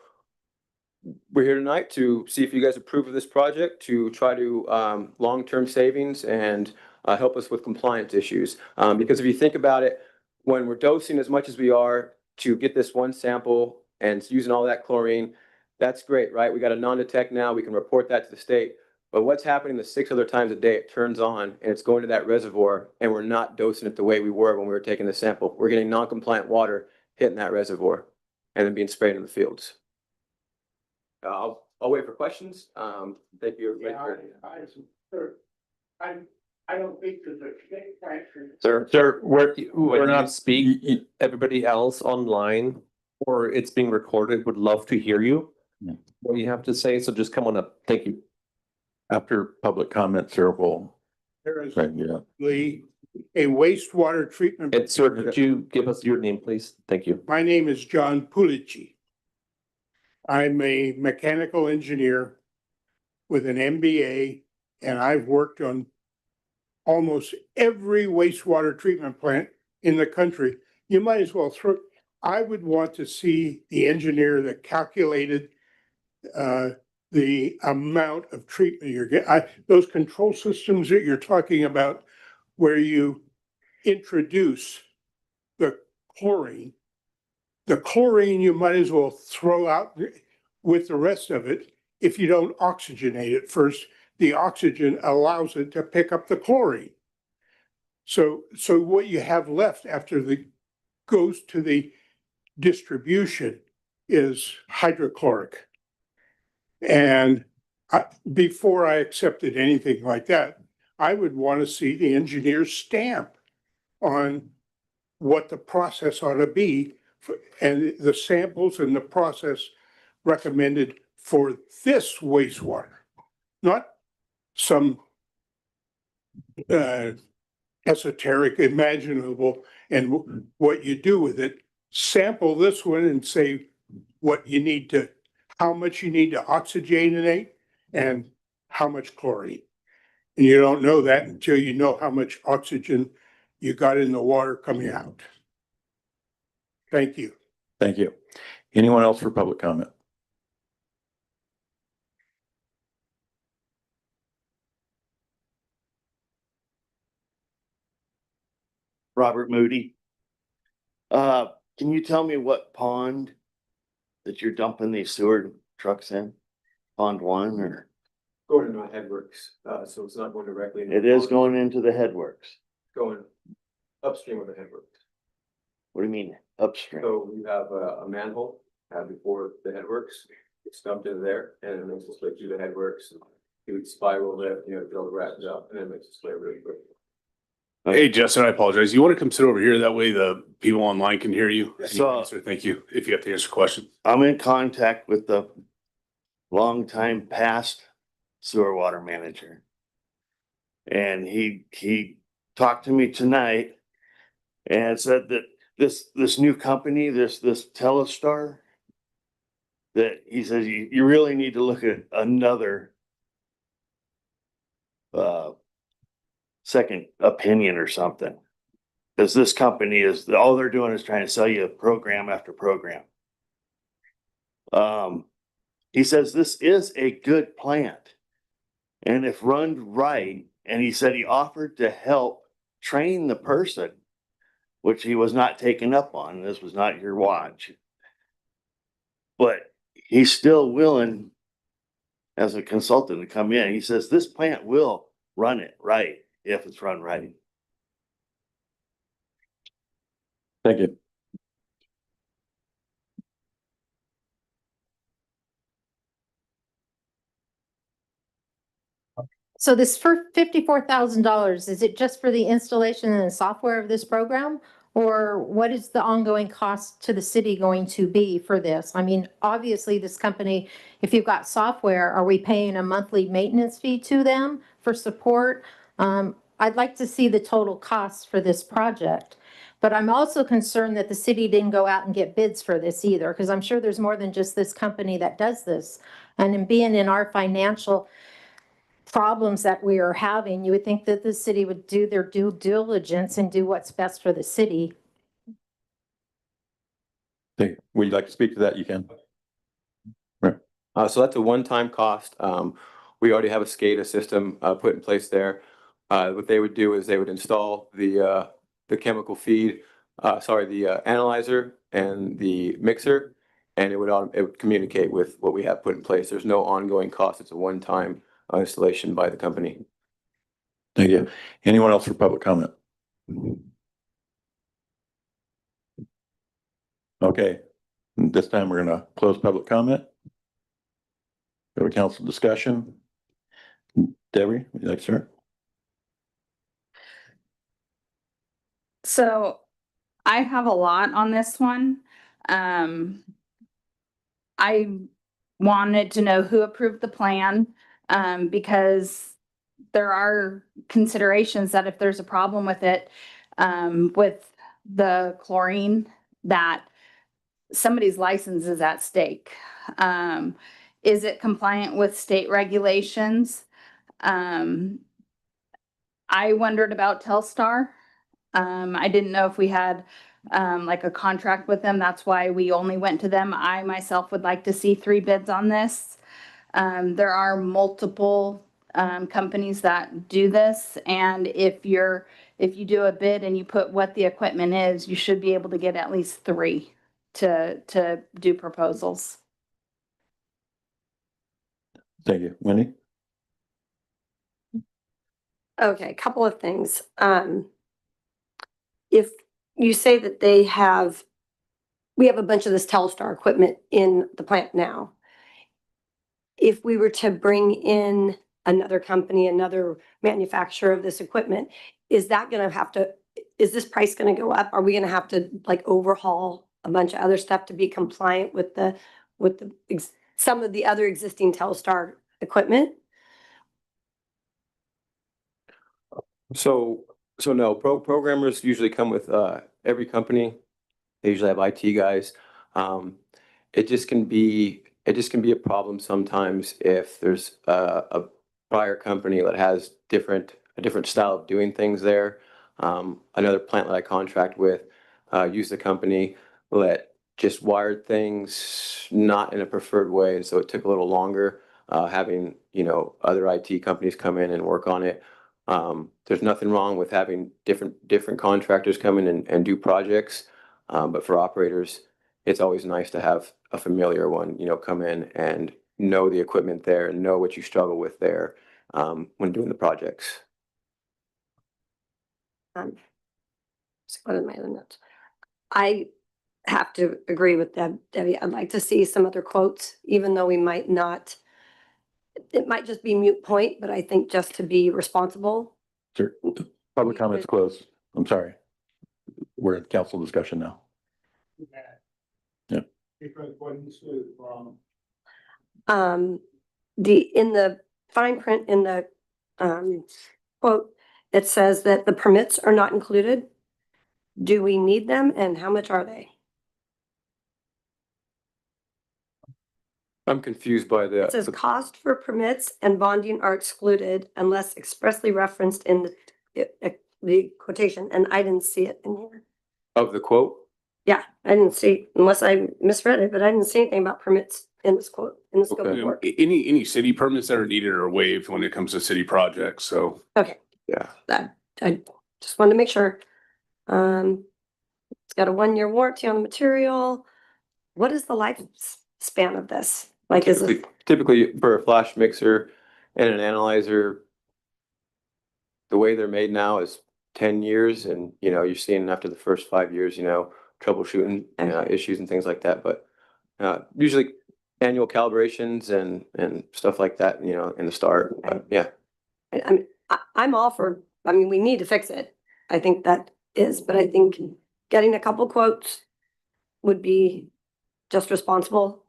we're here tonight to see if you guys approve of this project to try to long-term savings and help us with compliance issues. Because if you think about it, when we're dosing as much as we are to get this one sample and using all that chlorine, that's great, right? We got a non-detect now, we can report that to the state. But what's happening the 6 other times a day it turns on and it's going to that reservoir and we're not dosing it the way we were when we were taking the sample. We're getting non-compliant water hitting that reservoir and then being sprayed in the fields. I'll wait for questions. Thank you. I don't think there's a big factor. Sir, we're not speak, everybody else online or it's being recorded would love to hear you. Yeah. What you have to say, so just come on up. Thank you. After public comment, sir, we'll. There is Right, yeah. a wastewater treatment. And sir, could you give us your name, please? Thank you. My name is John Pulici. I'm a mechanical engineer with an MBA, and I've worked on almost every wastewater treatment plant in the country. You might as well I would want to see the engineer that calculated the amount of treatment you're getting. Those control systems that you're talking about where you introduce the chlorine you might as well throw out with the rest of it if you don't oxygenate it first. The oxygen allows it to pick up the chlorine. So what you have left after goes to the distribution is hydrochloric. And before I accepted anything like that, I would want to see the engineer's stamp on what the process ought to be and the samples and the process recommended for this wastewater, not some esoteric imaginable and what you do with it. Sample this one and say how much you need to oxygenate and how much chlorine. And you don't know that until you know how much oxygen you got in the water coming out. Thank you. Thank you. Anyone else for public comment? Robert Moody. Can you tell me what pond that you're dumping these sewer trucks in? Pond 1 or? Going into my headworks, so it's not going directly. It is going into the headworks. Going upstream of the headworks. What do you mean upstream? So you have a manhole before the headworks. It's dumped into there and it makes its way through the headworks. You would spiral it, build the wraps up and then it makes its way really quick. Hey, Justin, I apologize. You want to come sit over here? That way the people online can hear you. So- Thank you. If you have to answer questions. I'm in contact with the longtime past sewer water manager. And he talked to me tonight and said that this new company, this Telstar, that he says you really need to look at another second opinion or something. Because this company all they're doing is trying to sell you program after program. He says this is a good plant. And if run right, and he said he offered to help train the person, which he was not taken up on. This was not your watch. But he's still willing as a consultant to come in. He says, this plant will run it right if it's run right. Thank you. So this for $54,000, is it just for the installation and the software of this program? Or what is the ongoing cost to the city going to be for this? I mean, obviously this company, if you've got software, are we paying a monthly maintenance fee to them for support? I'd like to see the total cost for this project. But I'm also concerned that the city didn't go out and get bids for this either, because I'm sure there's more than just this company that does this. And in being in our financial problems that we are having, you would think that the city would do their due diligence and do what's best for the city. Would you like to speak to that? You can. So that's a one-time cost. We already have a SCADA system put in place there. What they would do is they would install the chemical feed, the analyzer and the mixer, and it would communicate with what we have put in place. There's no ongoing cost. It's a one-time installation by the company. Thank you. Anyone else for public comment? Okay, this time we're gonna close public comment. Go to council discussion. Debbie, would you like to start? So I have a lot on this one. I wanted to know who approved the plan, because there are considerations that if there's a problem with it, with the chlorine, that somebody's license is at stake. Is it compliant with state regulations? I wondered about Telstar. I didn't know if we had like a contract with them. That's why we only went to them. I myself would like to see 3 bids on this. There are multiple companies that do this, and if you do a bid and you put what the equipment is, you should be able to get at least 3 to do proposals. Thank you. Wendy? Okay, a couple of things. If you say that we have a bunch of this Telstar equipment in the plant now. If we were to bring in another company, another manufacturer of this equipment, is this price gonna go up? Are we gonna have to like overhaul a bunch of other stuff to be compliant with some of the other existing Telstar equipment? So no, programmers usually come with every company. They usually have IT guys. It just can be a problem sometimes if there's a prior company that has a different style of doing things there. Another plant that I contract with used a company that just wired things not in a preferred way, and so it took a little longer having other IT companies come in and work on it. There's nothing wrong with having different contractors come in and do projects, but for operators, it's always nice to have a familiar one, come in and know the equipment there and know what you struggle with there when doing the projects. What are my other notes? I have to agree with Debbie. I'd like to see some other quotes, even though we might not. It might just be moot point, but I think just to be responsible. Sure. Public comments closed. I'm sorry. We're at council discussion now. Yeah. In the fine print in the quote, it says that the permits are not included. Do we need them, and how much are they? I'm confused by It says cost for permits and bonding are excluded unless expressly referenced in the quotation, and I didn't see it in here. of the quote. Yeah, I didn't see, unless I misread it, but I didn't see anything about permits in this quote, in the scope of work. Any city permits that are needed are waived when it comes to city projects, so. Okay. Yeah. I just wanted to make sure. It's got a 1-year warranty on the material. What is the lifespan of this? Like, is it, Typically for a flash mixer and an analyzer, the way they're made now is 10 years, and you're seeing after the first 5 years, troubleshooting issues and things like that. But usually annual calibrations and stuff like that, in the start. But yeah. I'm all for, I mean, we need to fix it. I think that is, but I think getting a couple quotes would be just responsible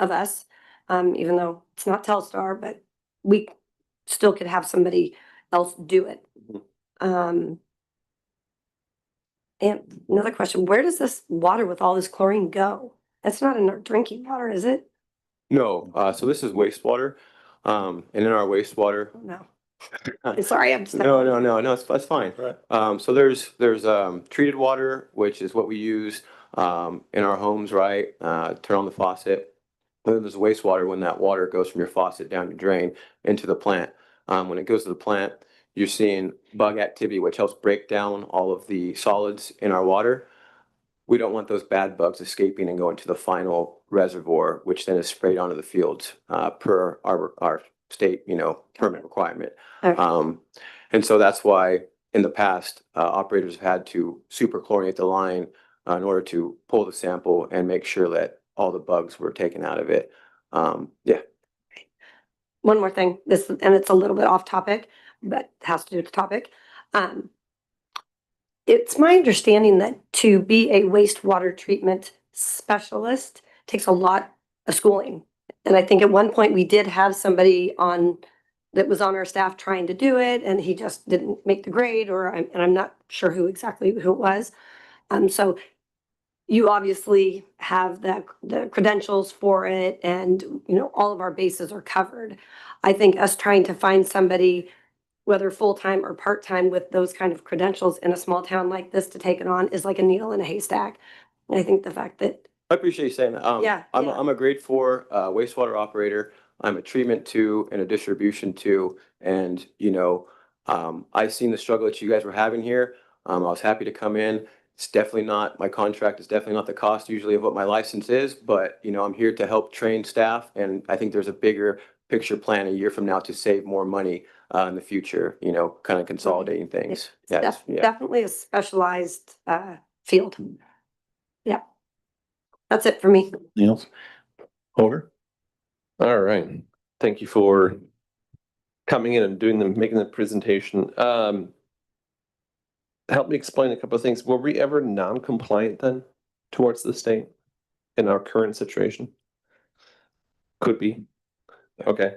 of us, even though it's not Telstar, but we still could have somebody else do it. And another question, where does this water with all this chlorine go? That's not in our drinking water, is it? No, so this is wastewater. And in our wastewater. No. Sorry, I'm just. No, that's fine. Right. So there's treated water, which is what we use in our homes, right? Turn on the faucet. And then there's wastewater when that water goes from your faucet down your drain into the plant. When it goes to the plant, you're seeing bug activity, which helps break down all of the solids in our water. We don't want those bad bugs escaping and going to the final reservoir, which then is sprayed onto the fields per our state, permit requirement. Okay. And so that's why in the past, operators have had to super chlorinate the line in order to pull the sample and make sure that all the bugs were taken out of it. Yeah. One more thing, and it's a little bit off topic, but has to do with the topic. It's my understanding that to be a wastewater treatment specialist takes a lot of schooling. And I think at one point we did have somebody that was on our staff trying to do it, and he just didn't make the grade, and I'm not sure who it was. So you obviously have the credentials for it, and all of our bases are covered. I think us trying to find somebody, whether full-time or part-time, with those kind of credentials in a small town like this to take it on is like a needle in a haystack. And I think the fact that. I appreciate you saying that. I'm a grade 4 wastewater operator. I'm a treatment 2 and a distribution 2. And, I've seen the struggle that you guys were having here. I was happy to come in. It's definitely not, my contract is definitely not the cost usually of what my license is, but, I'm here to help train staff. And I think there's a bigger picture plan a year from now to save more money in the future, kind of consolidating things. It's definitely a specialized field. Yeah. That's it for me. Niels? Holder? All right. Thank you for coming in and making the presentation. Help me explain a couple of things. Were we ever non-compliant then towards the state in our current situation? Could be. Okay.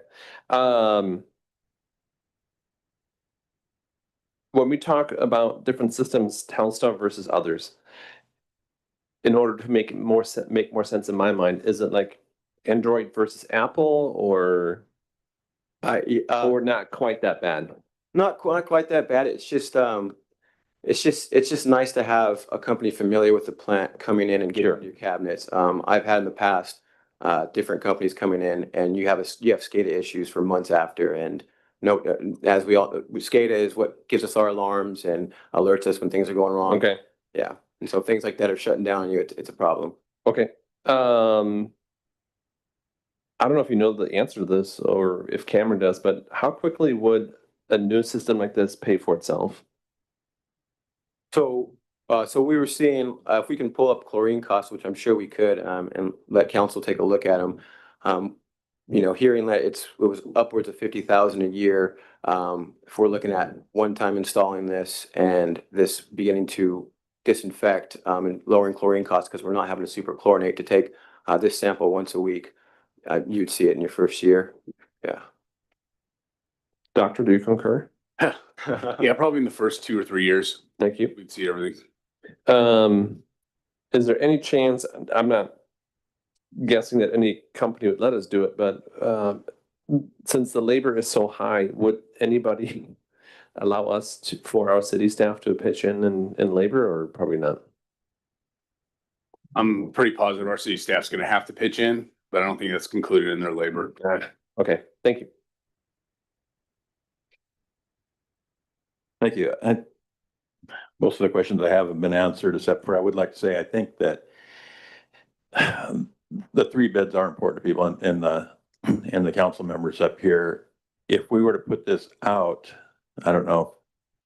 When we talk about different systems, Telstar versus others, in order to make more sense in my mind, is it like Android versus Apple, or not quite that bad? Not quite that bad. It's just nice to have a company familiar with the plant coming in and getting into your cabinets. I've had in the past different companies coming in, and you have SCADA issues for months after, and SCADA is what gives us our alarms and alerts us when things are going wrong. Okay. Yeah. And so things like that are shutting down on you. It's a problem. Okay. I don't know if you know the answer to this, or if Cameron does, but how quickly would a new system like this pay for itself? So we were seeing, if we can pull up chlorine costs, which I'm sure we could, and let council take a look at them. Hearing that it was upwards of 50,000 a year. If we're looking at one time installing this and this beginning to disinfect and lowering chlorine costs, because we're not having to super chlorinate to take this sample once a week, you'd see it in your first year. Yeah. Doctor, do you concur? Yeah, probably in the first 2 or 3 years. Thank you. We'd see everything. Is there any chance, I'm not guessing that any company would let us do it, but since the labor is so high, would anybody allow us for our city staff to pitch in labor, or probably not? I'm pretty positive our city staff's gonna have to pitch in, but I don't think that's included in their labor. Okay, thank you. Thank you. Most of the questions I have been answered, except for I would like to say, I think that the three bids are important to people and the council members up here. If we were to put this out, I don't know,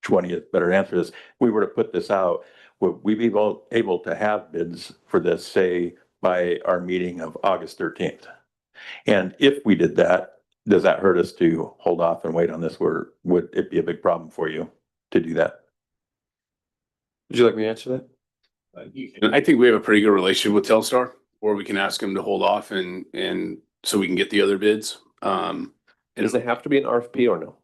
20 is better answer this. If we were to put this out, would we be able to have bids for this, say, by our meeting of August 13th? And if we did that, does that hurt us to hold off and wait on this? Would it be a big problem for you to do that? Would you like me to answer that? I think we have a pretty good relationship with Telstar, or we can ask them to hold off and so we can get the other bids. Does it have to be an RFP or no?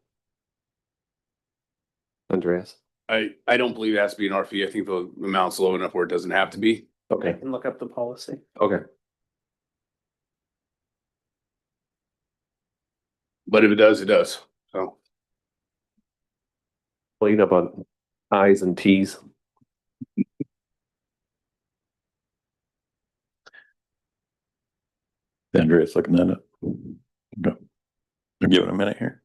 Andreas? I don't believe it has to be an RFP. I think the amount's low enough where it doesn't have to be. I Okay, can look up the policy. okay. But if it does, it does. So Clean up on I's and T's. Andrea's looking that up. No. Give it a minute here.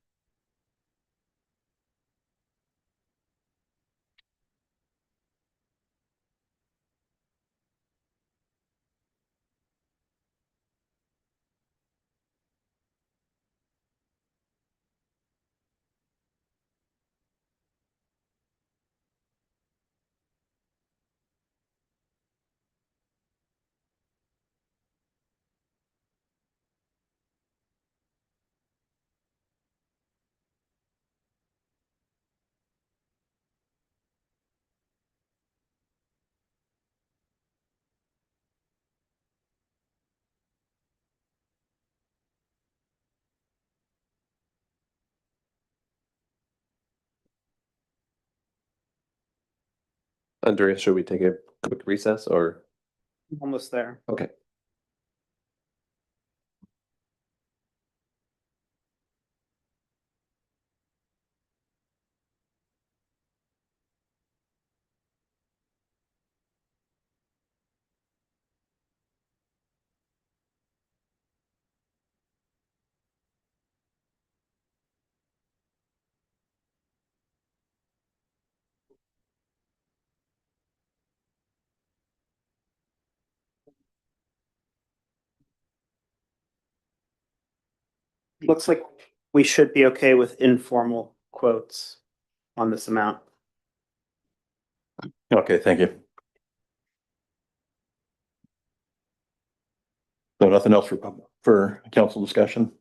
Andreas, should we take a quick recess or? Almost there. Okay. Looks like we should be okay with informal quotes on this amount. Okay, thank you. So nothing else for council discussion?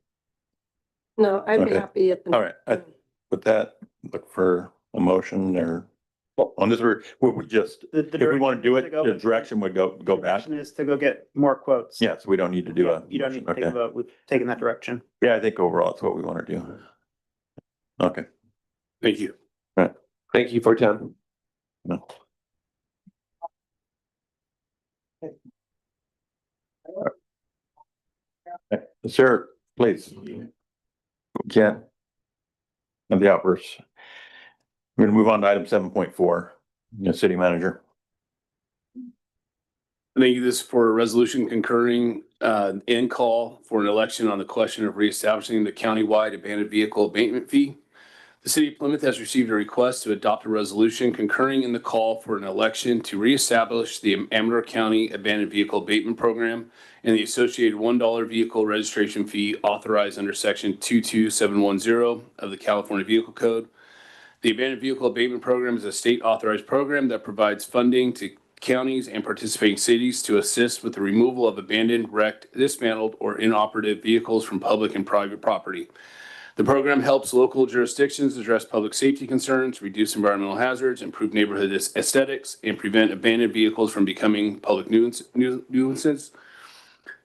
No, I'd be Okay. happy at the. All right, with that, look for a motion or on this, would we just, The if we want to do it, direction the direction would go back? Direction is to go get more quotes. Yeah, so we don't need to do a. You don't need to take a Okay. vote. We've taken that direction. Yeah, I think overall it's what we want to do. Okay. thank you. Thank you for your time. No. Sir, please. Ken. Of the outbursts. We're gonna move on to item 7.4, city manager. Thank you. This is for a resolution concurring in call for an election on the question of reestablishing the countywide abandoned vehicle abatement fee. The city of Plymouth has received a request to adopt a resolution concurring in the call for an election to reestablish the Amador County Abandoned Vehicle Abatement Program and the associated $1 vehicle registration fee authorized under section 22710 of the California Vehicle Code. The Abandoned Vehicle Abatement Program is a state authorized program that provides funding to counties and participating cities to assist with the removal of abandoned, wrecked, dismantled, or inoperative vehicles from public and private property. The program helps local jurisdictions address public safety concerns, reduce environmental hazards, improve neighborhood aesthetics, and prevent abandoned vehicles from becoming public nuisances.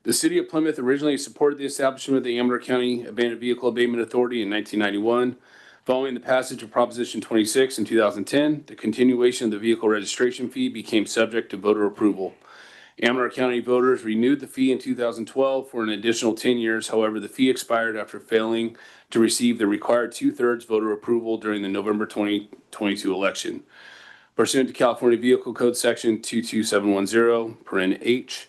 The city of Plymouth originally supported the establishment of the Amador County Abandoned Vehicle Abatement Authority in 1991. Following the passage of Proposition 26 in 2010, the continuation of the vehicle registration fee became subject to voter approval. Amador County voters renewed the fee in 2012 for an additional 10 years. However, the fee expired after failing to receive the required 2/3 voter approval during the November 2022 election. Pursuant to California Vehicle Code Section 22710, paren H,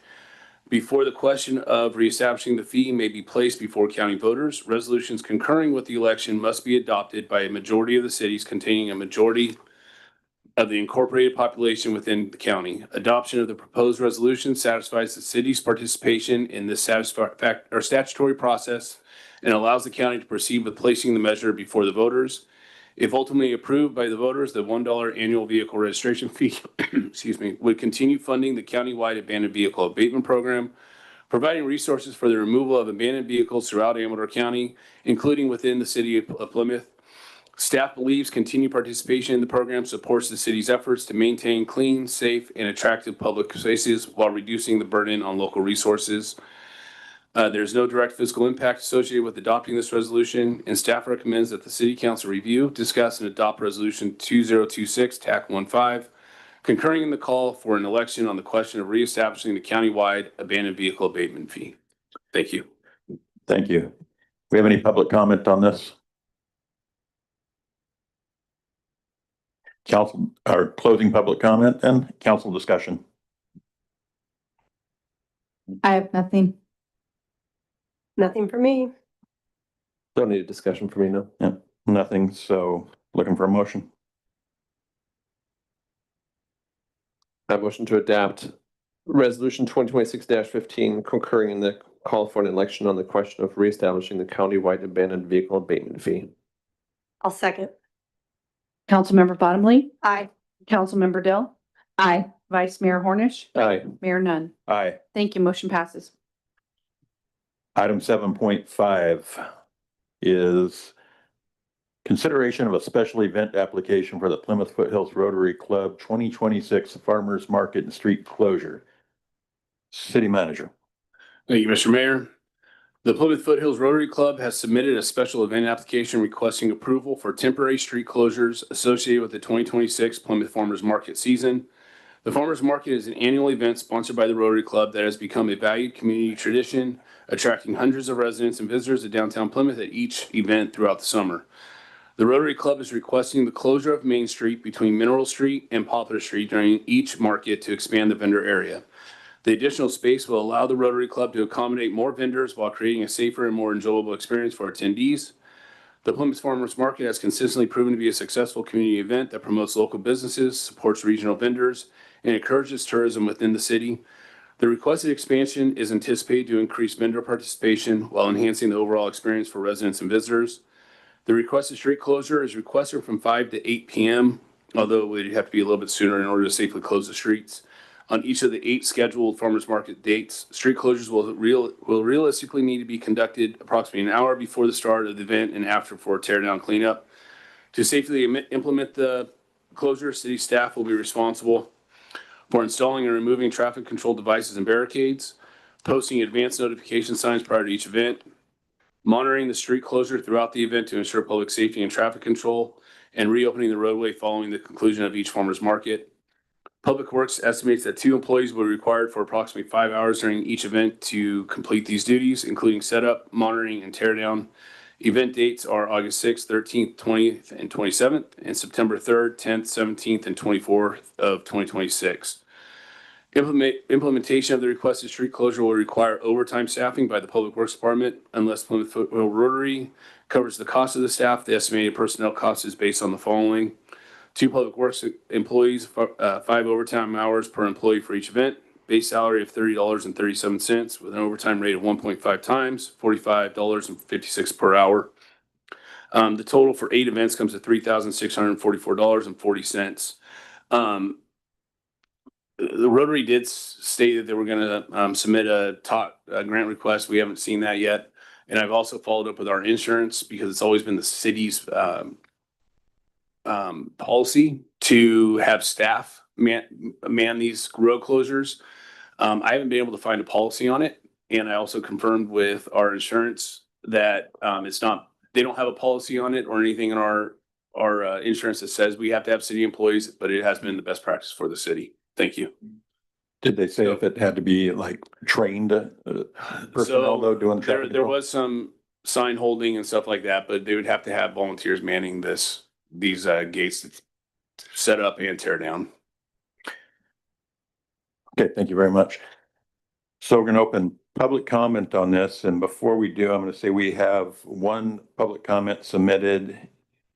before the question of reestablishing the fee may be placed before county voters, resolutions concurring with the election must be adopted by a majority of the cities containing a majority of the incorporated population within the county. Adoption of the proposed resolution satisfies the city's participation in this statutory process and allows the county to proceed with placing the measure before the voters. If ultimately approved by the voters, the $1 annual vehicle registration fee, excuse me, would continue funding the countywide abandoned vehicle abatement program, providing resources for the removal of abandoned vehicles throughout Amador County, including within the city of Plymouth. Staff believes continued participation in the program supports the city's efforts to maintain clean, safe, and attractive public spaces while reducing the burden on local resources. There's no direct fiscal impact associated with adopting this resolution, and staff recommends that the city council review, discuss, and adopt resolution 2026 TAC 15, concurring in the call for an election on the question of reestablishing the countywide abandoned vehicle abatement fee. Thank you. Thank you. We have any public comment on this? Council, or closing public comment and council discussion. I have nothing. Nothing for me. Don't need a discussion for me, no. Yeah, nothing. So looking for a motion. I motion to adopt resolution 2026-15, concurring in the call for an election on the question of reestablishing the countywide abandoned vehicle abatement fee. I'll second. Councilmember Bottomley, Aye. Councilmember Dill, Aye. Vice Mayor Hornish, Aye. Mayor Nunn. Aye. Thank you. Motion passes. Item 7.5 is consideration of a special event application for the Plymouth Foothills Rotary Club 2026 Farmers Market and Street Closure. City Manager. Thank you, Mr. Mayor. The Plymouth Foothills Rotary Club has submitted a special event application requesting approval for temporary street closures associated with the 2026 Plymouth Farmers Market season. The Farmers Market is an annual event sponsored by the Rotary Club that has become a valued community tradition, attracting hundreds of residents and visitors to downtown Plymouth at each event throughout the summer. The Rotary Club is requesting the closure of Main Street between Mineral Street and Poplar Street during each market to expand the vendor area. The additional space will allow the Rotary Club to accommodate more vendors while creating a safer and more enjoyable experience for attendees. The Plymouth Farmers Market has consistently proven to be a successful community event that promotes local businesses, supports regional vendors, and encourages tourism within the city. The requested expansion is anticipated to increase vendor participation while enhancing the overall experience for residents and visitors. The requested street closure is requested from 5 to 8 p.m., although it would have to be a little bit sooner in order to safely close the streets. On each of the 8 scheduled farmers market dates, street closures will realistically need to be conducted approximately an hour before the start of the event and after for tear down cleanup. To safely implement the closure, city staff will be responsible for installing and removing traffic control devices and barricades, posting advance notification signs prior to each event, monitoring the street closure throughout the event to ensure public safety and traffic control, and reopening the roadway following the conclusion of each farmers market. Public Works estimates that 2 employees will be required for approximately 5 hours during each event to complete these duties, including setup, monitoring, and tear down. Event dates are August 6th, 13th, 20th, and 27th, and September 3rd, 10th, 17th, and 24th of 2026. Implementation of the requested street closure will require overtime staffing by the Public Works Department. Unless Plymouth Foothill Rotary covers the cost of the staff, the estimated personnel cost is based on the following: 2 Public Works employees, 5 overtime hours per employee for each event, base salary of $30.37 with an overtime rate of 1.5 times, $45.56 per hour. The total for 8 events comes to $3,644.40. The Rotary did state that they were going to submit a grant request. We haven't seen that yet. And I've also followed up with our insurance because it's always been the city's policy to have staff man these road closures. I haven't been able to find a policy on it. And I also confirmed with our insurance that they don't have a policy on it or anything in our insurance that says we have to have city employees, but it has been the best practice for the city. Thank you. Did they say if it had to be like trained personnel though doing traffic There control? was some sign holding and stuff like that, but they would have to have volunteers manning these gates to set up and tear down. Okay, thank you very much. So we're going to open public comment on this. And before we do, I'm going to say we have 1 public comment submitted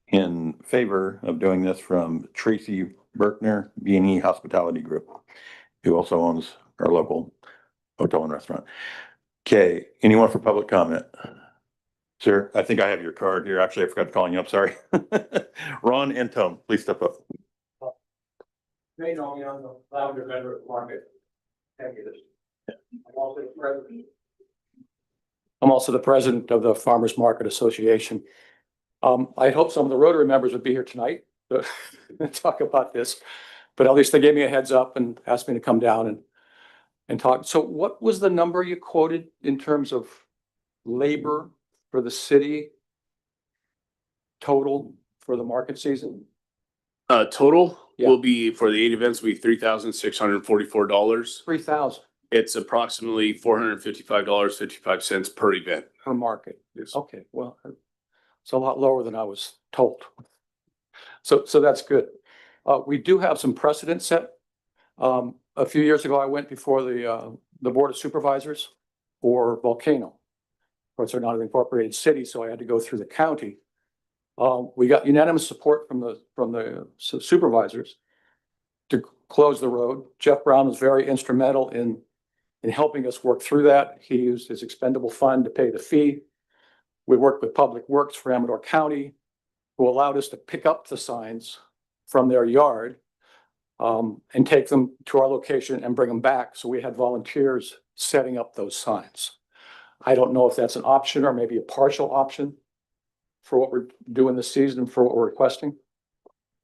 in favor of doing this from Tracy Berkner B&E Hospitality Group, who also owns our local hotel and restaurant. Okay, anyone for public comment? Sir, I think I have your card here. Actually, I forgot to call you up, sorry. Ron Antone, please step up. They know me on the lavender vendor market. I'm also the president of the Farmers Market Association. I hope some of the Rotary members would be here tonight to talk about this, but at least they gave me a heads up and asked me to come down and talk. So what was the number you quoted in terms of labor for the city total for the market season? Total Yeah. will be for the 8 events, will be $3,644. 3,000 It's approximately $455.55 per event. per market. Yes. Okay, well, it's a lot lower than I was told. So that's good. We do have some precedent set. A few years ago, I went before the Board of Supervisors for Volcano. Of course, they're not an incorporated city, so I had to go through the county. We got unanimous support from the supervisors to close the road. Jeff Brown was very instrumental in helping us work through that. He used his expendable fund to pay the fee. We worked with Public Works for Amador County, who allowed us to pick up the signs from their yard and take them to our location and bring them back. So we had volunteers setting up those signs. I don't know if that's an option or maybe a partial option for what we're doing this season, for what we're requesting.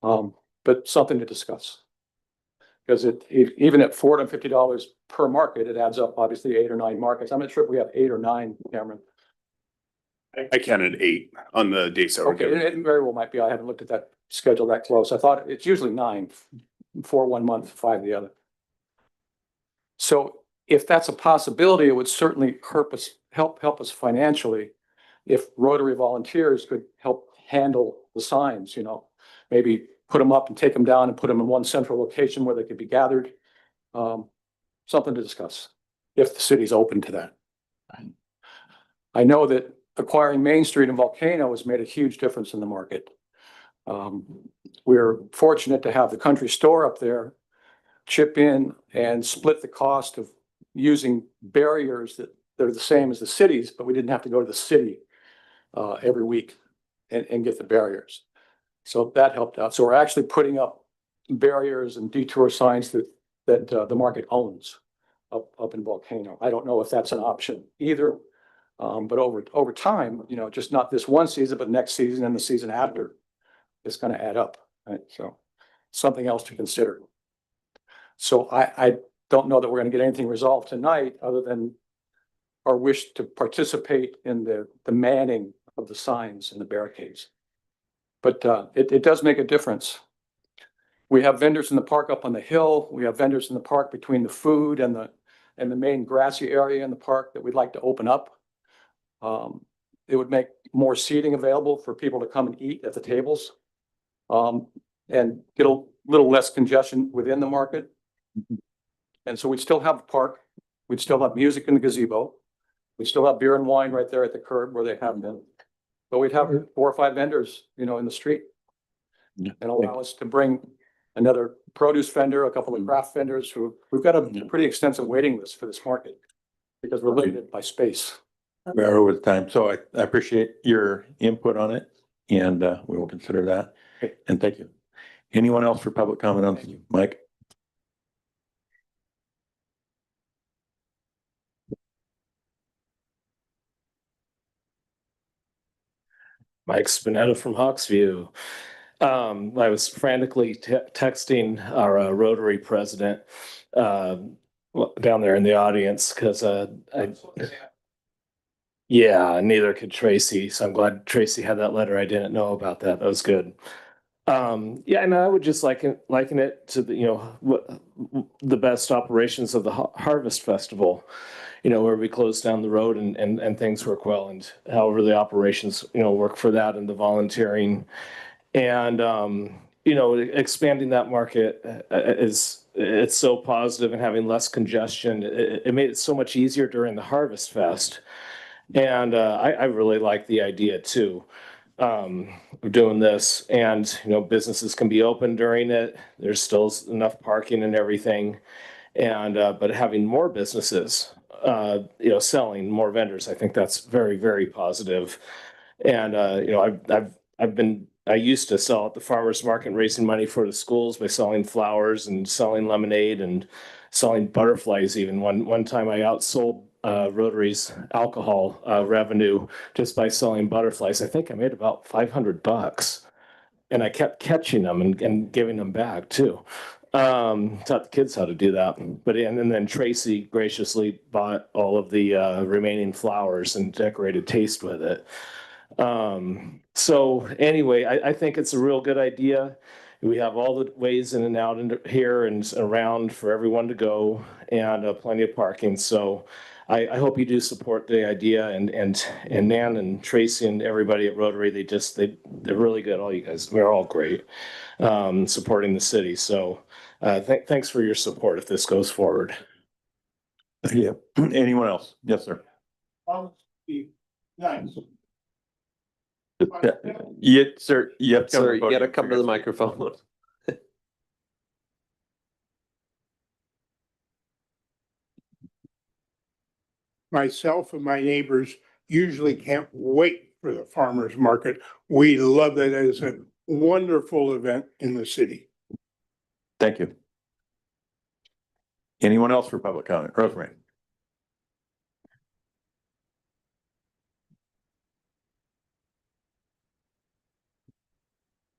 But something to discuss. Because even at $450 per market, it adds up obviously 8 or 9 markets. I'm not sure if we have 8 or 9, Cameron. I counted 8 on the dates that were Okay, given. it very well might be. I haven't looked at that schedule that close. I thought it's usually 9, 4 one month, 5 the other. So if that's a possibility, it would certainly help us financially if Rotary volunteers could help handle the signs, maybe put them up and take them down and put them in one central location where they could be gathered. Something to discuss if the city's open to that. I know that acquiring Main Street and Volcano has made a huge difference in the market. We're fortunate to have the country store up there chip in and split the cost of using barriers that they're the same as the cities, but we didn't have to go to the city every week and get the barriers. So that helped out. So we're actually putting up barriers and detour signs that the market owns up in Volcano. I don't know if that's an option either. But over time, just not this one season, but next season and the season after, it's going to add up, right? So something else to consider. So I don't know that we're going to get anything resolved tonight other than our wish to participate in the manning of the signs and the barricades. But it does make a difference. We have vendors in the park up on the hill. We have vendors in the park between the food and the main grassy area in the park that we'd like to open up. It would make more seating available for people to come and eat at the tables, and get a little less congestion within the market. And so we'd still have the park. We'd still have music in the gazebo. We'd still have beer and wine right there at the curb where they have been. But we'd have 4 or 5 vendors, in the street, and allow us to bring another produce vendor, a couple of craft vendors we've got a pretty extensive waiting list for this market because we're limited by space. We're over time, so I appreciate your input on it, and we will consider that. And thank you. Anyone else for public comment on this? Mike? Mike Spinetta from Hawksview. I was frantically texting our Rotary president down there in the audience because neither could Tracy. So I'm glad Tracy had that letter. I didn't know about that. That was good. And I would just liken it to the best operations of the Harvest Festival, where we closed down the road and things work well, and however the operations, work for that and the volunteering and, expanding that market it's so positive and having less congestion. It made it so much easier during the Harvest Fest. And I really like the idea too. of doing this, and, you know, businesses can be open during it. There's still enough parking and everything. And, but having more businesses, you know, selling more vendors, I think that's very, very positive. And, you know, I used to sell at the farmer's market, raising money for the schools by selling flowers and selling lemonade and selling butterflies. Even one time I outsold Rotary's alcohol revenue just by selling butterflies. I think I made about $500, and I kept catching them and giving them back too. Taught the kids how to do that. But and then Tracy graciously bought all of the remaining flowers and decorated taste with it. So anyway, I think it's a real good idea. We have all the ways in and out and here and around for everyone to go, and plenty of parking. So I hope you do support the idea, and Nan and Tracy and everybody at Rotary, they're really good. All you guys, we're all great, supporting the city. So thanks for your support if this goes forward. Yeah. Anyone else? Yes, sir. Nice. Yeah, sir. You have to come Sir, to the you gotta podium come for to the your- microphone. Myself and my neighbors usually can't wait for the farmer's market. We love it as a wonderful event in the city. Thank you. Anyone else for public comment? Rosemary?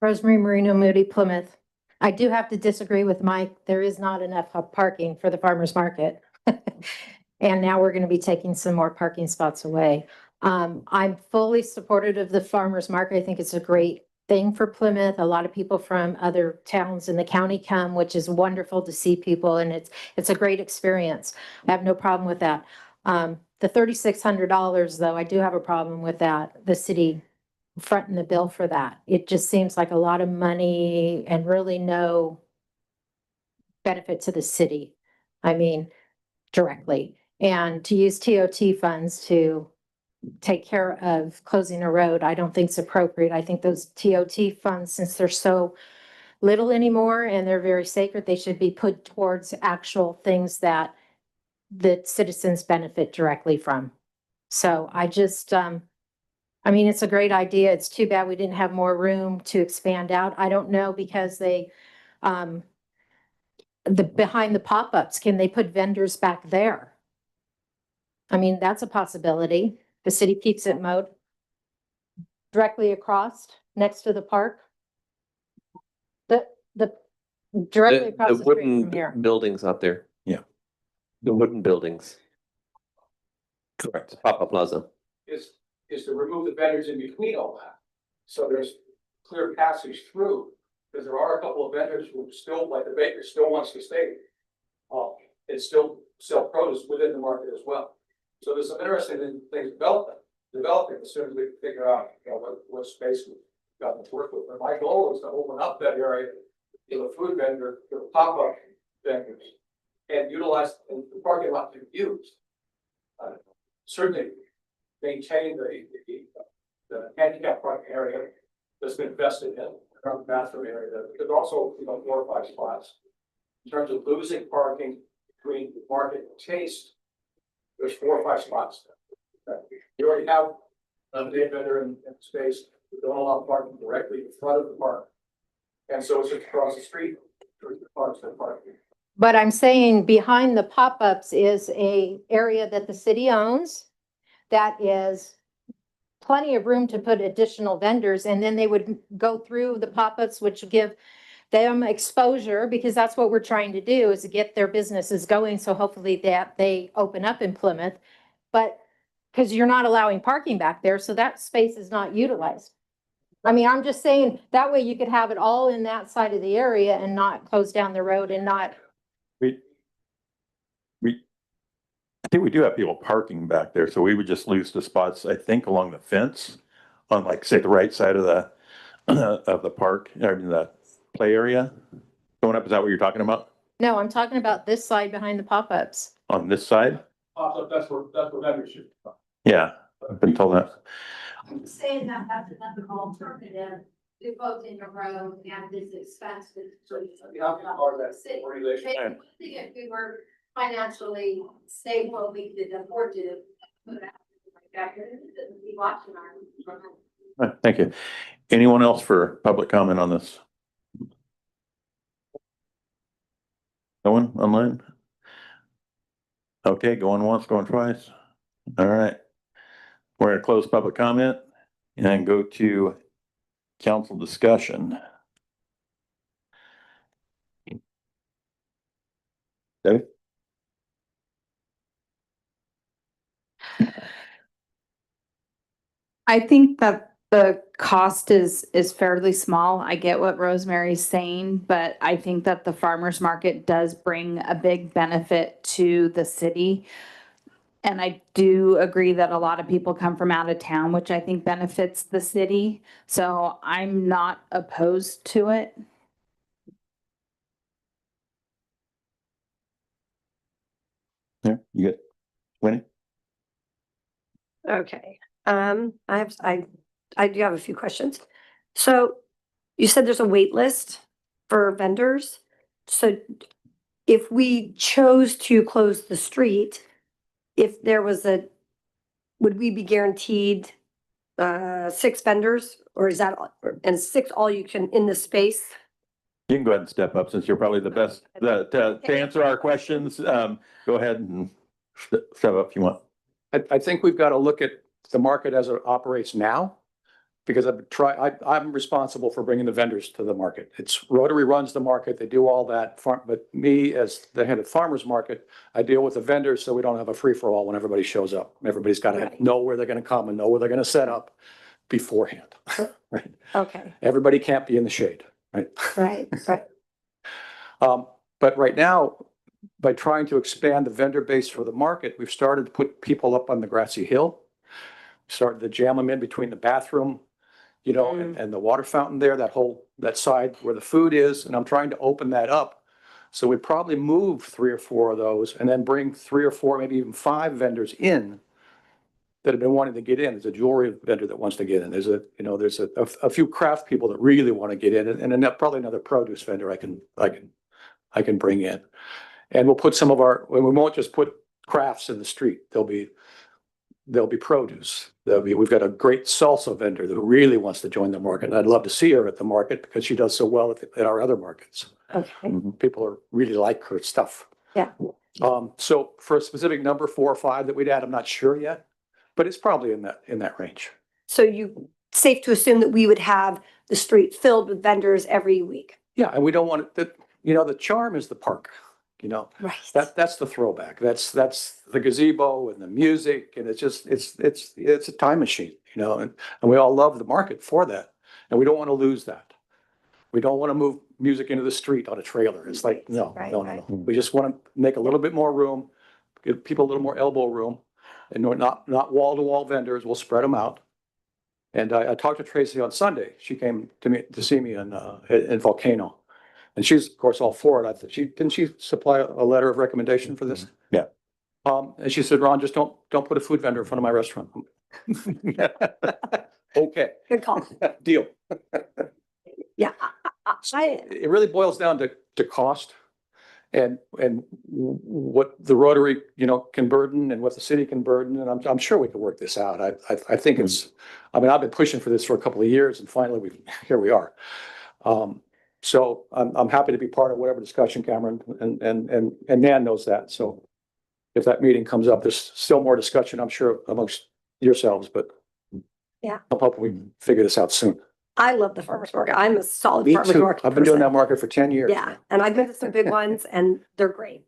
Rosemary Marino Moody, Plymouth. I do have to disagree with Mike. There is not enough parking for the farmer's market. And now we're going to be taking some more parking spots away. I'm fully supportive of the farmer's market. I think it's a great thing for Plymouth. A lot of people from other towns in the county come, which is wonderful to see people, and it's a great experience. I have no problem with that. The $3,600 though, I do have a problem with that. The city fronting the bill for that. It just seems like a lot of money and really no benefit to the city. I mean, directly. And to use TOT funds to take care of closing a road, I don't think it's appropriate. I think those TOT funds, since they're so little anymore and they're very sacred, they should be put towards actual things that the citizens benefit directly from. So I just, I mean, it's a great idea. It's too bad we didn't have more room to expand out. I don't know, because they, behind the pop-ups, can they put vendors back there? I mean, that's a possibility. The city keeps it mowed directly across, next to the park. The directly across The the street from wooden here. buildings out there. Yeah. The wooden buildings. Correct. Papa Plaza. Is to remove the vendors in between all that. So there's clear passage through, because there are a couple of vendors who still, like the baker, still wants to stay. And still sell produce within the market as well. So there's some interesting things developing as soon as we figure out, you know, what space we've got to work with. And my goal is to open up that area to a food vendor, to pop-up vendors, and utilize the parking lot to be used. Certainly maintain the handicap parking area that's been invested in, around the bathroom area. There's also, you know, 4 or 5 spots. In terms of losing parking between the market and Taste, there's 4 or 5 spots. You already have a day vendor in space. We don't allow parking directly in front of the park. And so it's just across the street, the parks and parking. But I'm saying behind the pop-ups is a area that the city owns that is plenty of room to put additional vendors, and then they would go through the pop-ups, which give them exposure, because that's what we're trying to do, is to get their businesses going. So hopefully that they open up in Plymouth, but because you're not allowing parking back there, so that space is not utilized. I mean, I'm just saying that way you could have it all in that side of the area and not close down the road and not. I think we do have people parking back there, so we would just lose the spots, I think, along the fence on, like, say, the right side of the park, or the play area. Going up, is that what you're talking about? No, I'm talking about this side behind the pop-ups. On this side? Pop-up, that's where vendors should. Yeah, I've been told that. I'm saying that that's another alternative to both in the road and this expense. City. Maybe if we were financially stable, we could afford to put that like that. Be watching our. All right, thank you. Anyone else for public comment on this? No one online? Okay, going once, going twice. All right. We're gonna close public comment and go to council discussion. Debbie? I think that the cost is fairly small. I get what Rosemary's saying, but I think that the farmer's market does bring a big benefit to the city. And I do agree that a lot of people come from out of town, which I think benefits the city. So I'm not opposed to it. Yeah, you get Winnie? Okay, I do have a few questions. So you said there's a wait list for vendors. So if we chose to close the street, if there was would we be guaranteed 6 vendors, or is that, and 6 all you can in this space? You can go ahead and step up since you're probably the best to answer our questions. Go ahead and step up if you want. I think we've got to look at the market as it operates now. Because I'm responsible for bringing the vendors to the market. It's Rotary runs the market, they do all that, but me as the head of farmer's market, I deal with the vendors so we don't have a free-for-all when everybody shows up. Everybody's got to know where they're going to come and know where they're going to set up beforehand, right? Okay. Everybody can't be in the shade, right? Right. But right now, by trying to expand the vendor base for the market, we've started to put people up on the grassy hill, started to jam them in between the bathroom, you know, and the water fountain there, that side where the food is, and I'm trying to open that up. So we probably move 3 or 4 of those and then bring 3 or 4, maybe even 5 vendors in that have been wanting to get in. There's a jewelry vendor that wants to get in. There's a few craft people that really want to get in, and then probably another produce vendor I can bring in. And we'll put we won't just put crafts in the street. There'll be produce. We've got a great salsa vendor who really wants to join the market. And I'd love to see her at the market because she does so well at our other markets. Okay. People really like her stuff. Yeah. So for a specific number, 4 or 5 that we'd add, I'm not sure yet, but it's probably in that range. So safe to assume that we would have the street filled with vendors every week. Yeah, and we don't want it. The charm is the park. Right. That's the throwback. That's the gazebo and the music, and it's a time machine, and we all love the market for that, and we don't want to lose that. We don't want to move music into the street on a trailer. It's like, no. We just want to make a little bit more room, give people a little more elbow room, and not wall to wall vendors. We'll spread them out. And I talked to Tracy on Sunday. She came to see me in Volcano. And she's, of course, all for it. Didn't she supply a letter of recommendation for this? Yeah. And she said, Ron, just don't put a food vendor in front of my restaurant. Okay. Good call. Deal. Yeah. It really boils down to cost and what the Rotary, can burden and what the city can burden. And I'm sure we can work this out. I think I've been pushing for this for a couple of years, and finally here we are. So I'm happy to be part of whatever discussion, Cameron, and Nan knows that. So if that meeting comes up, there's still more discussion, I'm sure, amongst yourselves, but yeah, I'm hoping we can figure this out soon. I love the farmer's market. I'm a solid Me farmer's too. market I've been doing person. that market for 10 years. Yeah, and I've been to some big ones, and they're great.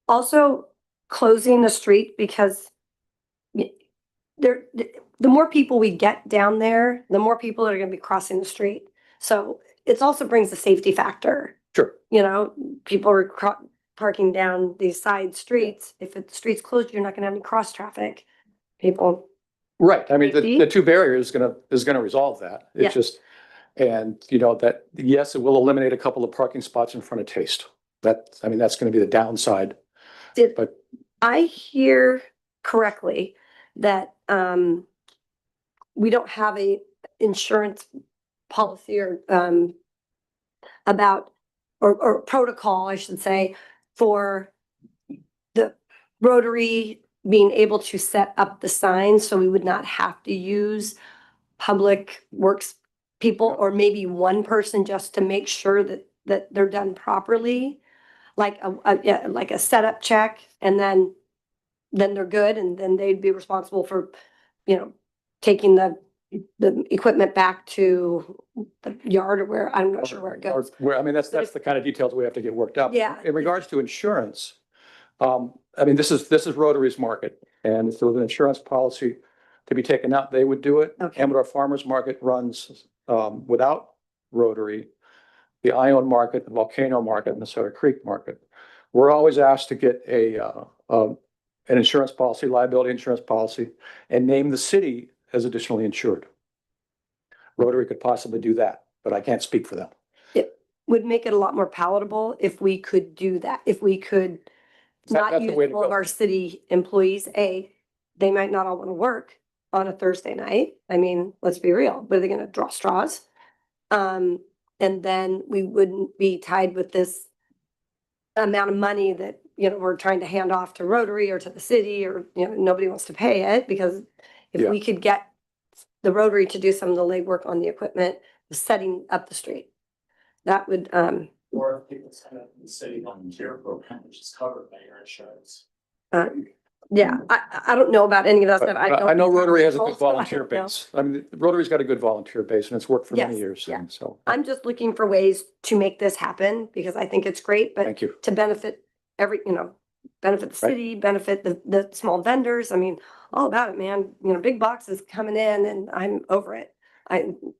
Also, closing the street because the more people we get down there, the more people are going to be crossing the street. So it also brings a safety factor. Sure. People are parking down these side streets. If the street's closed, you're not going to have any cross traffic. People. Right. I mean, the 2 barriers is gonna resolve that. It's just, and that, yes, it will eliminate a couple of parking spots in front of Taste. That's going to be the downside. Did I hear correctly that we don't have a insurance policy or, about, or protocol, I should say, for the Rotary being able to set up the signs, so we would not have to use public works people, or maybe one person just to make sure that they're done properly. Like yeah, like a setup check, and then they're good, and then they'd be responsible for, taking the equipment back to the yard or where, I'm not sure where it goes. Where, I mean, that's the kind of details we have to get worked out. Yeah. In regards to insurance, I mean, this is Rotary's market, and if there was an insurance policy to be taken out, they would do it. Okay. Amador Farmers Market runs, without Rotary, the Ione Market, the Volcano Market, and the Soda Creek Market. We're always asked to get an insurance policy, liability insurance policy, and name the city as additionally insured. Rotary could possibly do that, but I can't speak for them. It would make it a lot more palatable if we could do that, if we could not That's the use way to all of go. our city employees. They might not all want to work on a Thursday night. I mean, let's be real, but are they gonna draw straws? And then we wouldn't be tied with this amount of money that, we're trying to hand off to Rotary or to the city, or, nobody wants to pay it, because if Yeah. we could get the Rotary to do some of the legwork on the equipment, setting up the street, that would, Or if people sign up in the city volunteer program, which is covered by your insurance. yeah, I don't know about any of that stuff. I know Rotary has a good Rules, but I volunteer don't know. base. I mean, Rotary's got a good volunteer base, and it's worked for many Yes, years, yeah. and so, I'm just looking for ways to make this happen, because I think it's great, but thank you. to benefit benefit the Right. city, benefit the small vendors. I mean, all about it, man. Big boxes coming in, and I'm over it.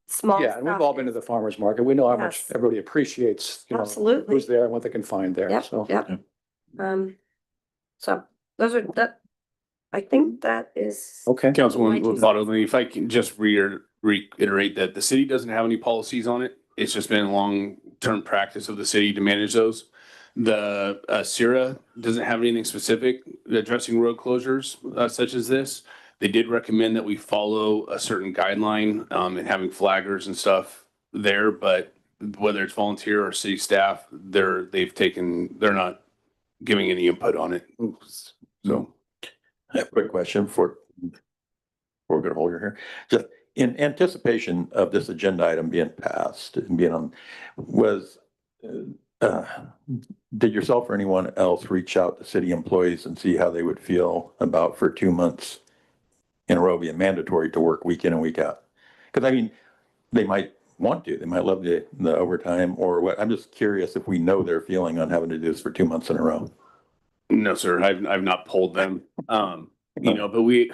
Small Yeah, and we've stuff all been to is- the farmer's market. We know how much Yes. everybody appreciates, Absolutely. who's there and what they can find there, Yep, so. yep. So those are, I think that is. Okay. Councilwoman My two Bottomley, if I can just reiterate that the city doesn't have any policies on it. It's just been a long-term practice of the city to manage those. The CIRA doesn't have anything specific addressing road closures such as this. They did recommend that we follow a certain guideline and having flaggers and stuff there, but whether it's volunteer or city staff, they're not giving any input on it. So. I have a quick question for, before we get a hold of here. Just in anticipation of this agenda item being passed and being on, did yourself or anyone else reach out to city employees and see how they would feel about for 2 months in a row being mandatory to work week in and week out? Because I mean, they might want to, they might love the overtime or what. I'm just curious if we know their feeling on having to do this for 2 months in a row. No, sir. I've not polled them. But we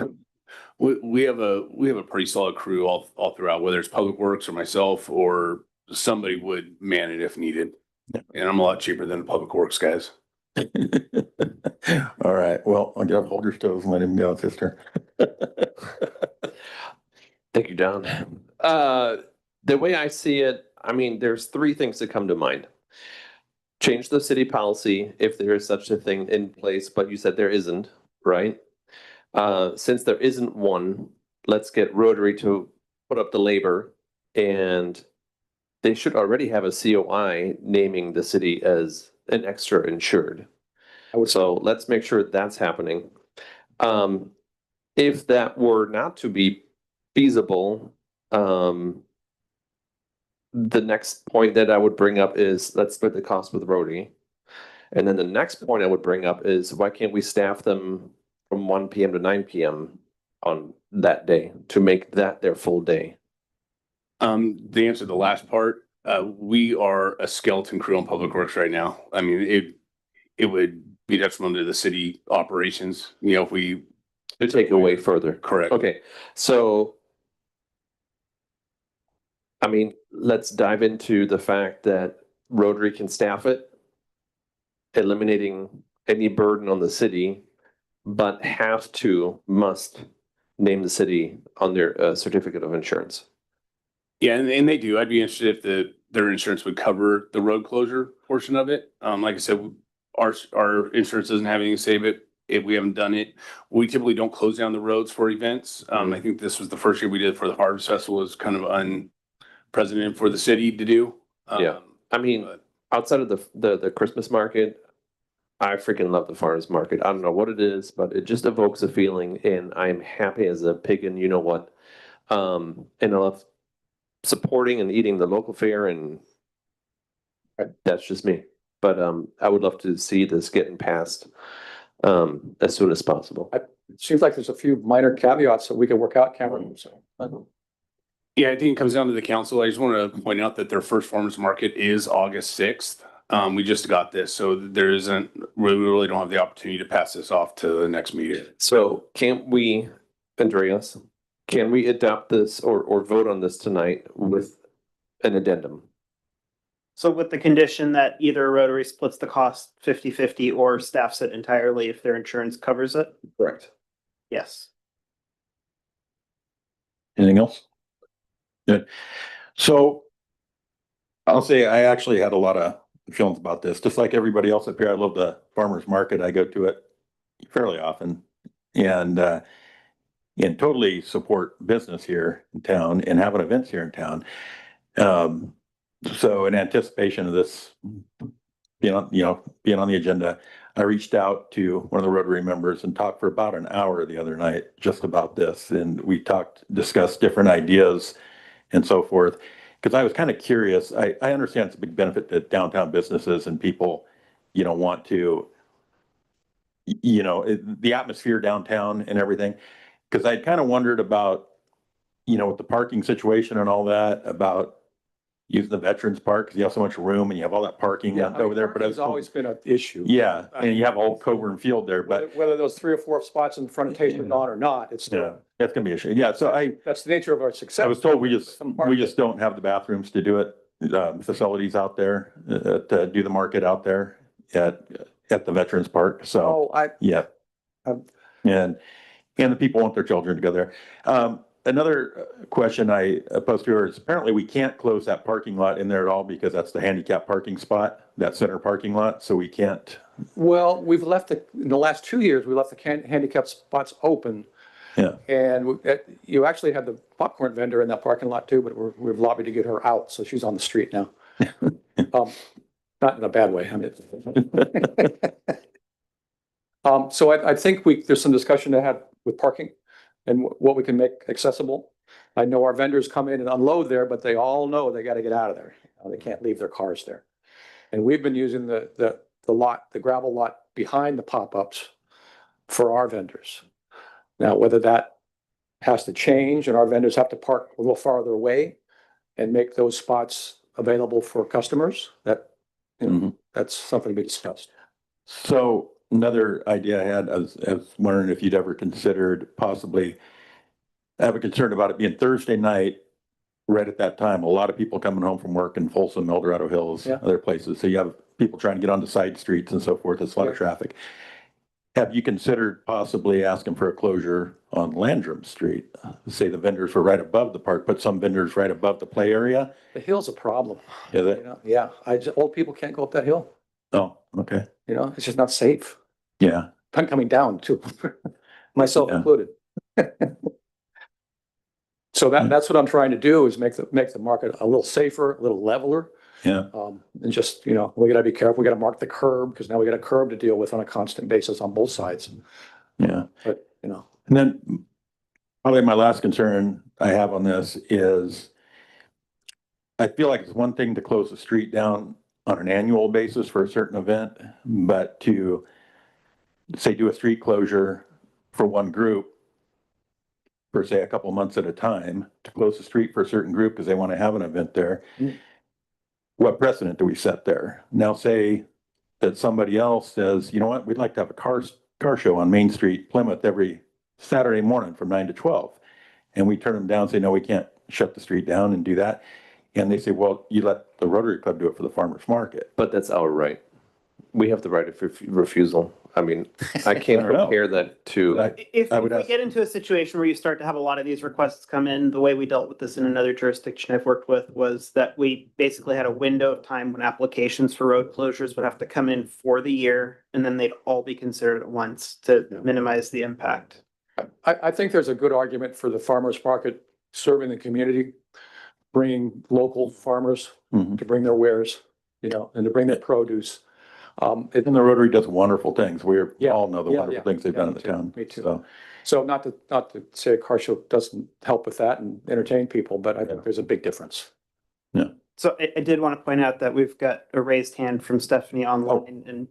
have a pretty solid crew all throughout, whether it's Public Works or myself or somebody would man it if needed. And I'm a lot cheaper than the Public Works guys. All right, well, I'll get up, hold your stoves and let him go, sister. Thank you, Don. The way I see it, I mean, there's three things that come to mind. Change the city policy if there is such a thing in place, but you said there isn't, right? Since there isn't one, let's get Rotary to put up the labor, and they should already have a COI naming the city as an extra insured. So let's make sure that's happening. If that were not to be feasible, the next point that I would bring up is let's split the cost with Rotary. And then the next point I would bring up is why can't we staff them from 1 PM to 9 PM on that day to make that their full day? The answer to the last part, we are a skeleton crew on Public Works right now. I mean, it would be detrimental to the city operations, if we. To take away further. Correct. Okay, so I mean, let's dive into the fact that Rotary can staff it, eliminating any burden on the city, but must name the city on their certificate of insurance. Yeah, and they do. I'd be interested if their insurance would cover the road closure portion of it. Like I said, our insurance doesn't have anything to say, but if we haven't done it. We typically don't close down the roads for events. I think this was the first year we did for the Harvest Festival. It was kind of unprecedented for the city to do. Yeah. I mean, but- outside of the Christmas market, I freaking love the farmers market. I don't know what it is, but it just evokes a feeling, and I'm happy as a pig and you know what. And I love supporting and eating the local fare, and that's just me. But I would love to see this getting passed as soon as possible. It seems like there's a few minor caveats that we can work out, Cameron, so. Yeah, I think it comes down to the council. I just want to point out that their first farmers market is August 6th. We just got this, so there isn't, we really don't have the opportunity to pass this off to the next meeting. So can't we, Andreas, can we adopt this or vote on this tonight with an addendum? So with the condition that either Rotary splits the cost 50-50 or staffs it entirely if their insurance covers it? Correct. Yes. Anything else? Good. So I'll say I actually had a lot of feelings about this, just like everybody else up here. I love the farmer's market. I go to it fairly often and totally support business here in town and having events here in town. So in anticipation of this being on the agenda, I reached out to one of the Rotary members and talked for about an hour the other night just about this. And we discussed different ideas and so forth. Because I was kind of curious. I understand it's a big benefit to downtown businesses and people, want to, the atmosphere downtown and everything. Because I kind of wondered about, with the parking situation and all that, about using the Veterans Park because you have so much room and you have all that parking over there. But it's always been an issue. Yeah, and you have a whole Coburn Field there, but Whether those 3 or 4 spots in front of Tastament on or not, it's yeah, still, that's gonna be a shame. Yeah, so that's the nature of our success. I was told we just don't have the bathrooms to do it, facilities out there, to do the market out there at the Veterans Park. So, yeah. And the people want their children to go there. Another question I posed to her is apparently we can't close that parking lot in there at all because that's the handicap parking spot, that center parking lot. So we can't. Well, we've left in the last 2 years, we left the handicap spots open. Yeah. And you actually had the popcorn vendor in that parking lot too, but we've lobbied to get her out. So she's on the street now. Not in a bad way. I mean, so I think there's some discussion to have with parking and what we can make accessible. I know our vendors come in and unload there, but they all know they got to get out of there. They can't leave their cars there. And we've been using the gravel lot behind the pop-ups for our vendors. Now, whether that has to change and our vendors have to park a little farther away and make those spots available for customers, that's something to be discussed. So another idea I had, I was wondering if you'd ever considered possibly, I have a concern about it being Thursday night, right at that time, a lot of people coming home from work in Folsom, El Dorado Hills, other places. So you have people trying to get onto side streets and so forth. It's a lot of traffic. Have you considered possibly asking for a closure on Landrum Street? Say the vendors were right above the park, put some vendors right above the play area? The hill's a problem. Is it? Yeah, old people can't go up that hill. Oh, okay. It's just not safe. Yeah. I'm coming down too, myself included. So that's what I'm trying to do is make the market a little safer, a little leveler. Yeah. And just, we gotta be careful. We gotta mark the curb because now we got a curb to deal with on a constant basis on both sides. Yeah. But, And then probably my last concern I have on this is I feel like it's one thing to close the street down on an annual basis for a certain event, but to say do a street closure for one group for say a couple months at a time to close the street for a certain group because they want to have an event there. What precedent do we set there? Now say that somebody else says, you know what, we'd like to have a car show on Main Street, Plymouth every Saturday morning from 9 to 12. And we turn them down and say, no, we can't shut the street down and do that. And they say, well, you let the Rotary Club do it for the farmer's market. But that's our right. We have the right of refusal. I mean, I can't I don't know. compare that to, If I if would we ask- get into a situation where you start to have a lot of these requests come in, the way we dealt with this in another jurisdiction I've worked with was that we basically had a window of time when applications for road closures would have to come in for the year, and then they'd all be considered at once to minimize the impact. I think there's a good argument for the farmer's market serving the community, bringing local farmers Mhm. to bring their wares, and to bring their produce. And the Rotary does wonderful things. We Yeah, all know the yeah, wonderful yeah. things they've Yeah, done in me the too, town. me too. So, So not to say a car show doesn't help with that and entertain people, but I think there's a big difference. So I did want to point out that we've got a raised hand from Stephanie online, and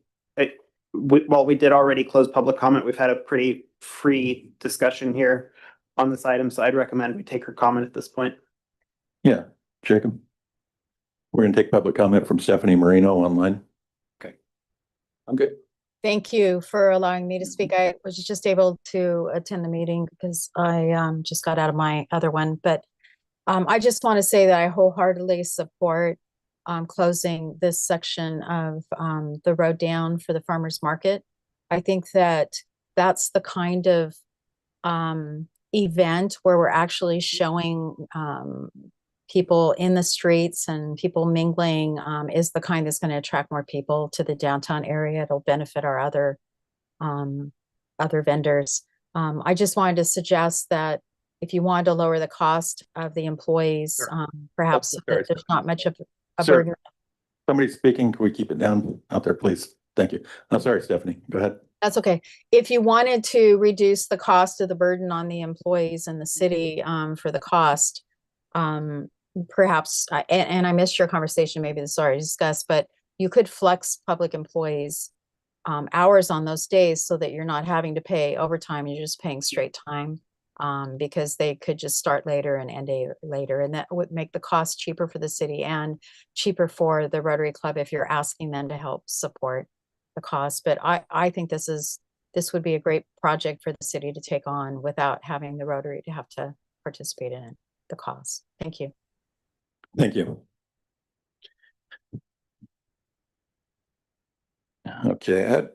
while we did already close public comment, we've had a pretty free discussion here on this item, so I'd recommend we take her comment at this point. yeah, Jacob. We're gonna take public comment from Stephanie Marino online. I'm good. Thank you for allowing me to speak. I was just able to attend the meeting because I just got out of my other one. But I just want to say that I wholeheartedly support closing this section of the road down for the farmers market. I think that that's the kind of event where we're actually showing people in the streets and people mingling is the kind that's going to attract more people to the downtown area. It'll benefit our other vendors. I just wanted to suggest that if you wanted to lower the cost of the employees, perhaps so that there's not much of a Sir, burden. somebody's speaking. Can we keep it down out there, please? Thank you. I'm sorry, Stephanie. Go ahead. That's okay. If you wanted to reduce the cost of the burden on the employees in the city for the cost, perhaps, and I missed your conversation, maybe this is already discussed, but you could flex public employees hours on those days so that you're not having to pay overtime, you're just paying straight time because they could just start later and end later. And that would make the cost cheaper for the city and cheaper for the Rotary Club if you're asking them to help support the cost. But I think this would be a great project for the city to take on without having the Rotary to have to participate in it, the cost. Thank you. Thank you. Okay, Ed.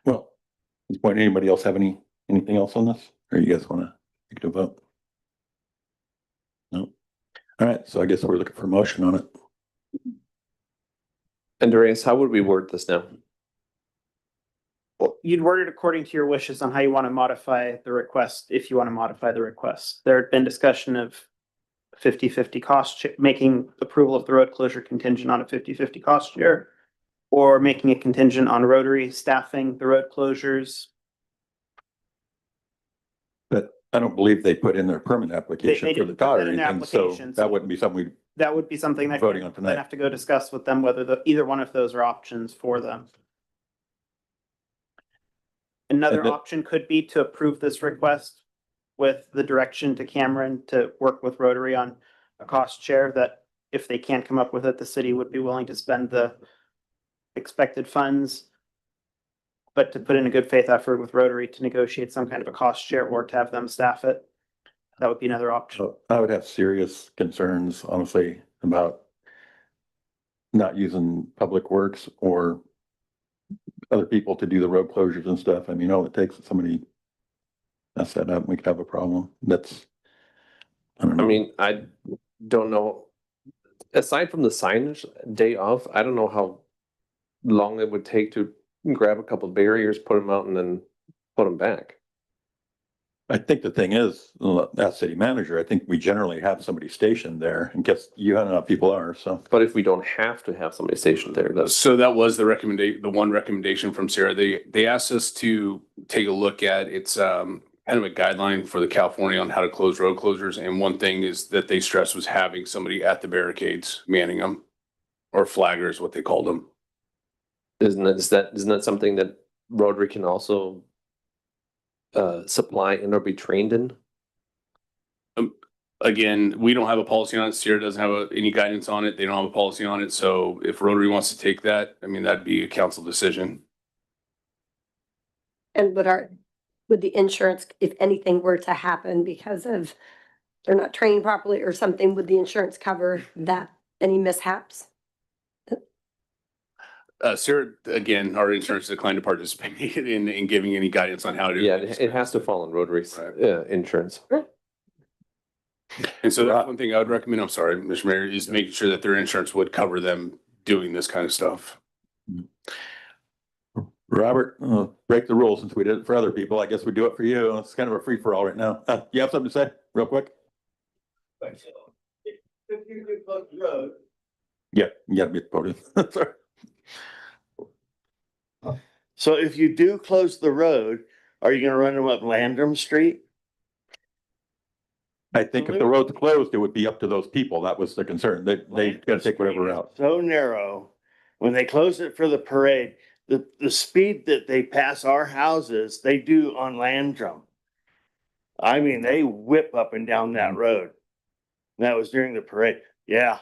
Well, at this point, anybody else have anything else on this? Or you guys want to take a vote? No. All right, so I guess we're looking for a motion on it. Andreas, how would we word this now? Well, you'd word it according to your wishes on how you want to modify the request, if you want to modify the request. There had been discussion of 50-50 cost, making approval of the road closure contingent on a 50-50 cost share, or making it contingent on Rotary staffing the road closures. But I don't believe they put in their permit application They for the didn't put cot that or in their anything, so application, so- that wouldn't be something That would be something that Voting on tonight. I'd have to go discuss with them whether either one of those are options for them. Another And the- option could be to approve this request with the direction to Cameron to work with Rotary on a cost share that if they can't come up with it, the city would be willing to spend the expected funds. But to put in a good faith effort with Rotary to negotiate some kind of a cost share or to have them staff it, that would be another option. So I would have serious concerns, honestly, about not using Public Works or other people to do the road closures and stuff. I mean, all it takes is somebody mess that up, we could have a problem. I don't know. I mean, I don't know. Aside from the signage day of, I don't know how long it would take to grab a couple of barriers, put them out and then put them back. I think the thing is, that city manager, I think we generally have somebody stationed there in case you don't know how people are, so. But if we don't have to have somebody stationed there, that's. So that was the one recommendation from Sarah. They asked us to take a look at, it's kind of a guideline for the California on how to close road closures. And one thing is that they stressed was having somebody at the barricades manning them, or flaggers, what they called them. Isn't that something that Rotary can also supply and or be trained in? Again, we don't have a policy on it. Sierra doesn't have any guidance on it. They don't have a policy on it. So if Rotary wants to take that, I mean, that'd be a council decision. And would the insurance, if anything were to happen because of they're not trained properly or something, would the insurance cover that, any mishaps? Sarah, again, our insurance declined to participate in giving any guidance on how to. Yeah, it has to fall on Rotary's insurance. And so that's one thing I would recommend, I'm sorry, Mr. Mayor, is making sure that their insurance would cover them doing this kind of stuff. Robert, break the rules since we did it for other people. I guess we do it for you. It's kind of a free for all right now. You have something to say real quick? Yeah, you gotta be at the podium. Sorry. So if you do close the road, are you gonna run them up Landrum Street? I think if the road's closed, it would be up to those people. That was the concern. They gotta take whatever route. So narrow, when they close it for the parade, the speed that they pass our houses, they do on Landrum. I mean, they whip up and down that road. That was during the parade. Yeah.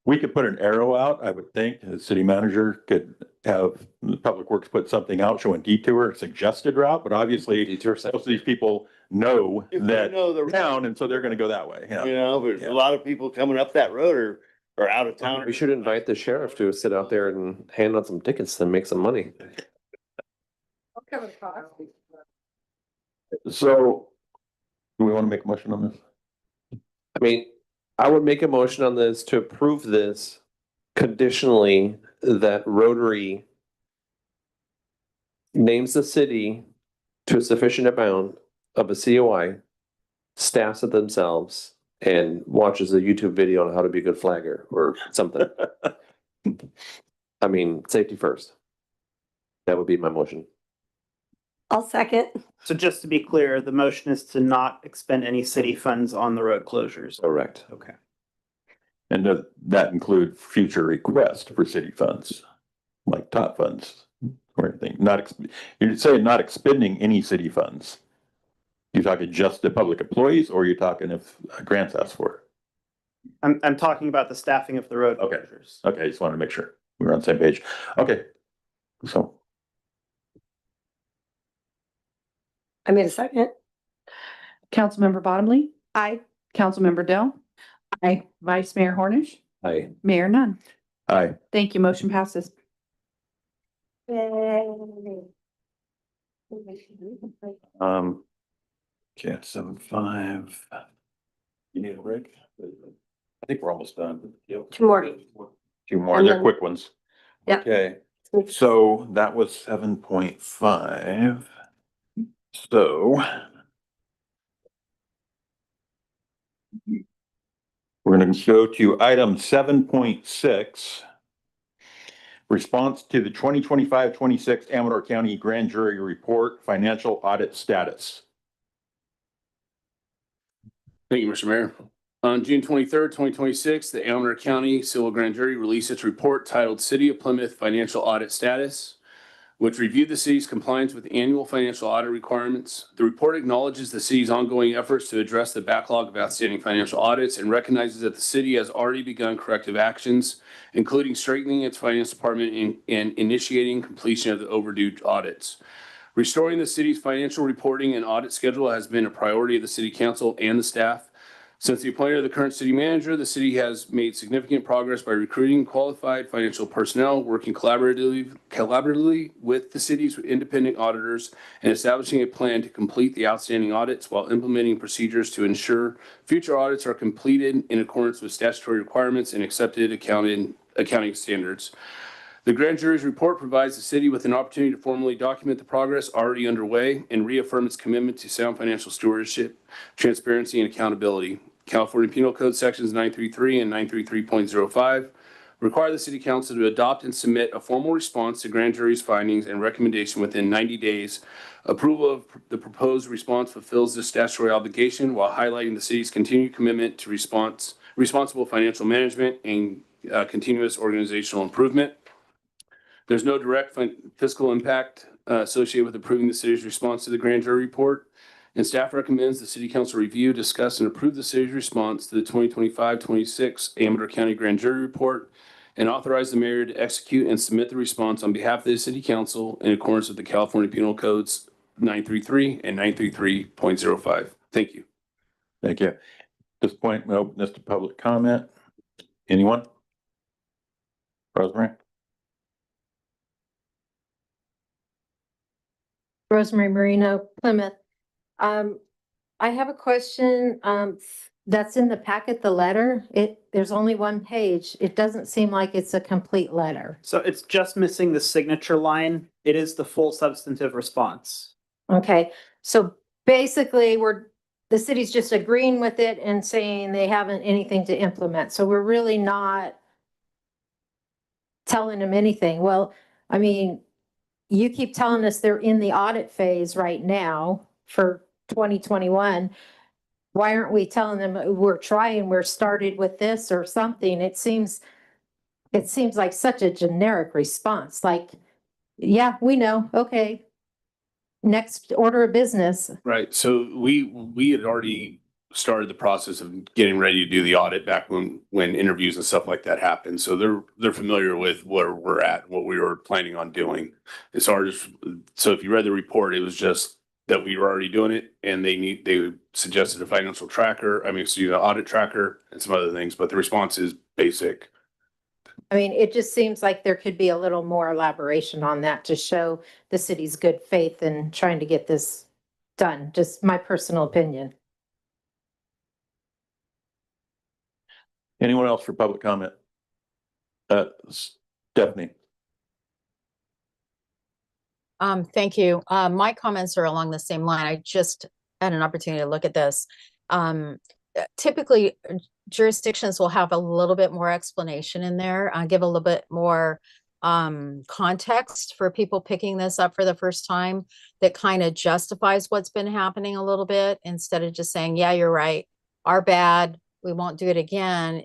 We could put an arrow out, I would think. The city manager could have the Public Works put something out showing detour, suggested route, but obviously most of these people know If they that know the town, and so they're gonna go that way. Yeah. You know, but Yeah. a lot of people coming up that road are out of town. We should invite the sheriff to sit out there and hand out some tickets and make some money. So, do we want to make a motion on this? I mean, I would make a motion on this to approve this conditionally that Rotary names the city to a sufficient amount of a COI, staffs it themselves, and watches a YouTube video on how to be a good flagger or something. I mean, safety first. That would be my motion. I'll second. So just to be clear, the motion is to not expend any city funds on the road closures. Correct. Okay. And does that include future requests for city funds, like top funds or anything? You're saying not expending any city funds. You're talking just the public employees, or you're talking if grants asked for it? I'm talking about the staffing of the road Okay. closures. Okay, I just wanted to make sure we were on the same page. Okay, so I made a second. Councilmember Bottomley, Aye. Councilmember Dell. Aye. Vice Mayor Hornish, Aye. Mayor Nunn. aye. Thank you. Motion passes. Okay, it's 7:05. You need a break? I think we're almost done. Two more. Two more, And they're then- quick ones. Yep. Okay, so that was 7.5. So we're gonna go to item 7.6. Response to the 2025-26 Amador County Grand Jury Report, Financial Audit Status. Thank you, Mr. Mayor. On June 23rd, 2026, the Alameda County Civil Grand Jury released its report titled City of Plymouth Financial Audit Status, which reviewed the city's compliance with annual financial audit requirements. The report acknowledges the city's ongoing efforts to address the backlog of outstanding financial audits and recognizes that the city has already begun corrective actions, including strengthening its finance department and initiating completion of the overdue audits. Restoring the city's financial reporting and audit schedule has been a priority of the city council and the staff. Since the appointment of the current city manager, the city has made significant progress by recruiting qualified financial personnel, working collaboratively with the city's independent auditors, and establishing a plan to complete the outstanding audits while implementing procedures to ensure future audits are completed in accordance with statutory requirements and accepted accounting standards. The grand jury's report provides the city with an opportunity to formally document the progress already underway and reaffirm its commitment to sound financial stewardship, transparency, and accountability. California Penal Code Sections 933 and 933.05 require the city council to adopt and submit a formal response to grand jury's findings and recommendation within 90 days. Approval of the proposed response fulfills this statutory obligation while highlighting the city's continued commitment to responsible financial management and continuous organizational improvement. There's no direct fiscal impact associated with approving the city's response to the grand jury report. And staff recommends the city council review, discuss, and approve the city's response to the 2025-26 Amador County grand jury report and authorize the mayor to execute and submit the response on behalf of the city council in accordance with the California Penal Codes 933 and 933.05. Thank you. Thank you. At this point, we open this to public comment. Anyone? Rosemary? Rosemary Marino, Plymouth. I have a question, that's in the packet, the letter. There's only one page. It doesn't seem like it's a complete letter. So it's just missing the signature line. It is the full substantive response. Okay, so basically, the city's just agreeing with it and saying they haven't anything to implement. So we're really not telling them anything. Well, I mean, you keep telling us they're in the audit phase right now for 2021. Why aren't we telling them we're trying, we're started with this or something? It seems like such a generic response, like, yeah, we know, okay. Next order of business. Right, so we had already started the process of getting ready to do the audit back when interviews and stuff like that happened. So they're familiar with where we're at, what we were planning on doing. As far as, so if you read the report, it was just that we were already doing it, and they suggested a financial tracker, an audit tracker and some other things, but the response is basic. I mean, it just seems like there could be a little more elaboration on that to show the city's good faith in trying to get this done. Just my personal opinion. Anyone else for public comment? Stephanie. Thank you. My comments are along the same line. I just had an opportunity to look at this. Typically, jurisdictions will have a little bit more explanation in there, give a little bit more context for people picking this up for the first time that kind of justifies what's been happening a little bit, instead of just saying, yeah, you're right, our bad, we won't do it again.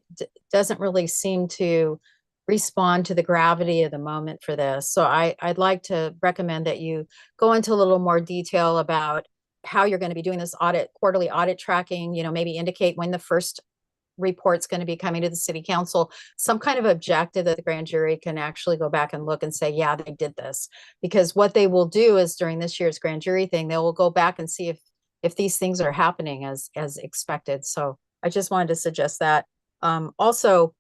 Doesn't really seem to respond to the gravity of the moment for this. So I'd like to recommend that you go into a little more detail about how you're going to be doing this quarterly audit tracking, maybe indicate when the first report's going to be coming to the city council, some kind of objective that the grand jury can actually go back and look and say, yeah, they did this. Because what they will do is during this year's grand jury thing, they will go back and see if these things are happening as expected. So I just wanted to suggest that. Also,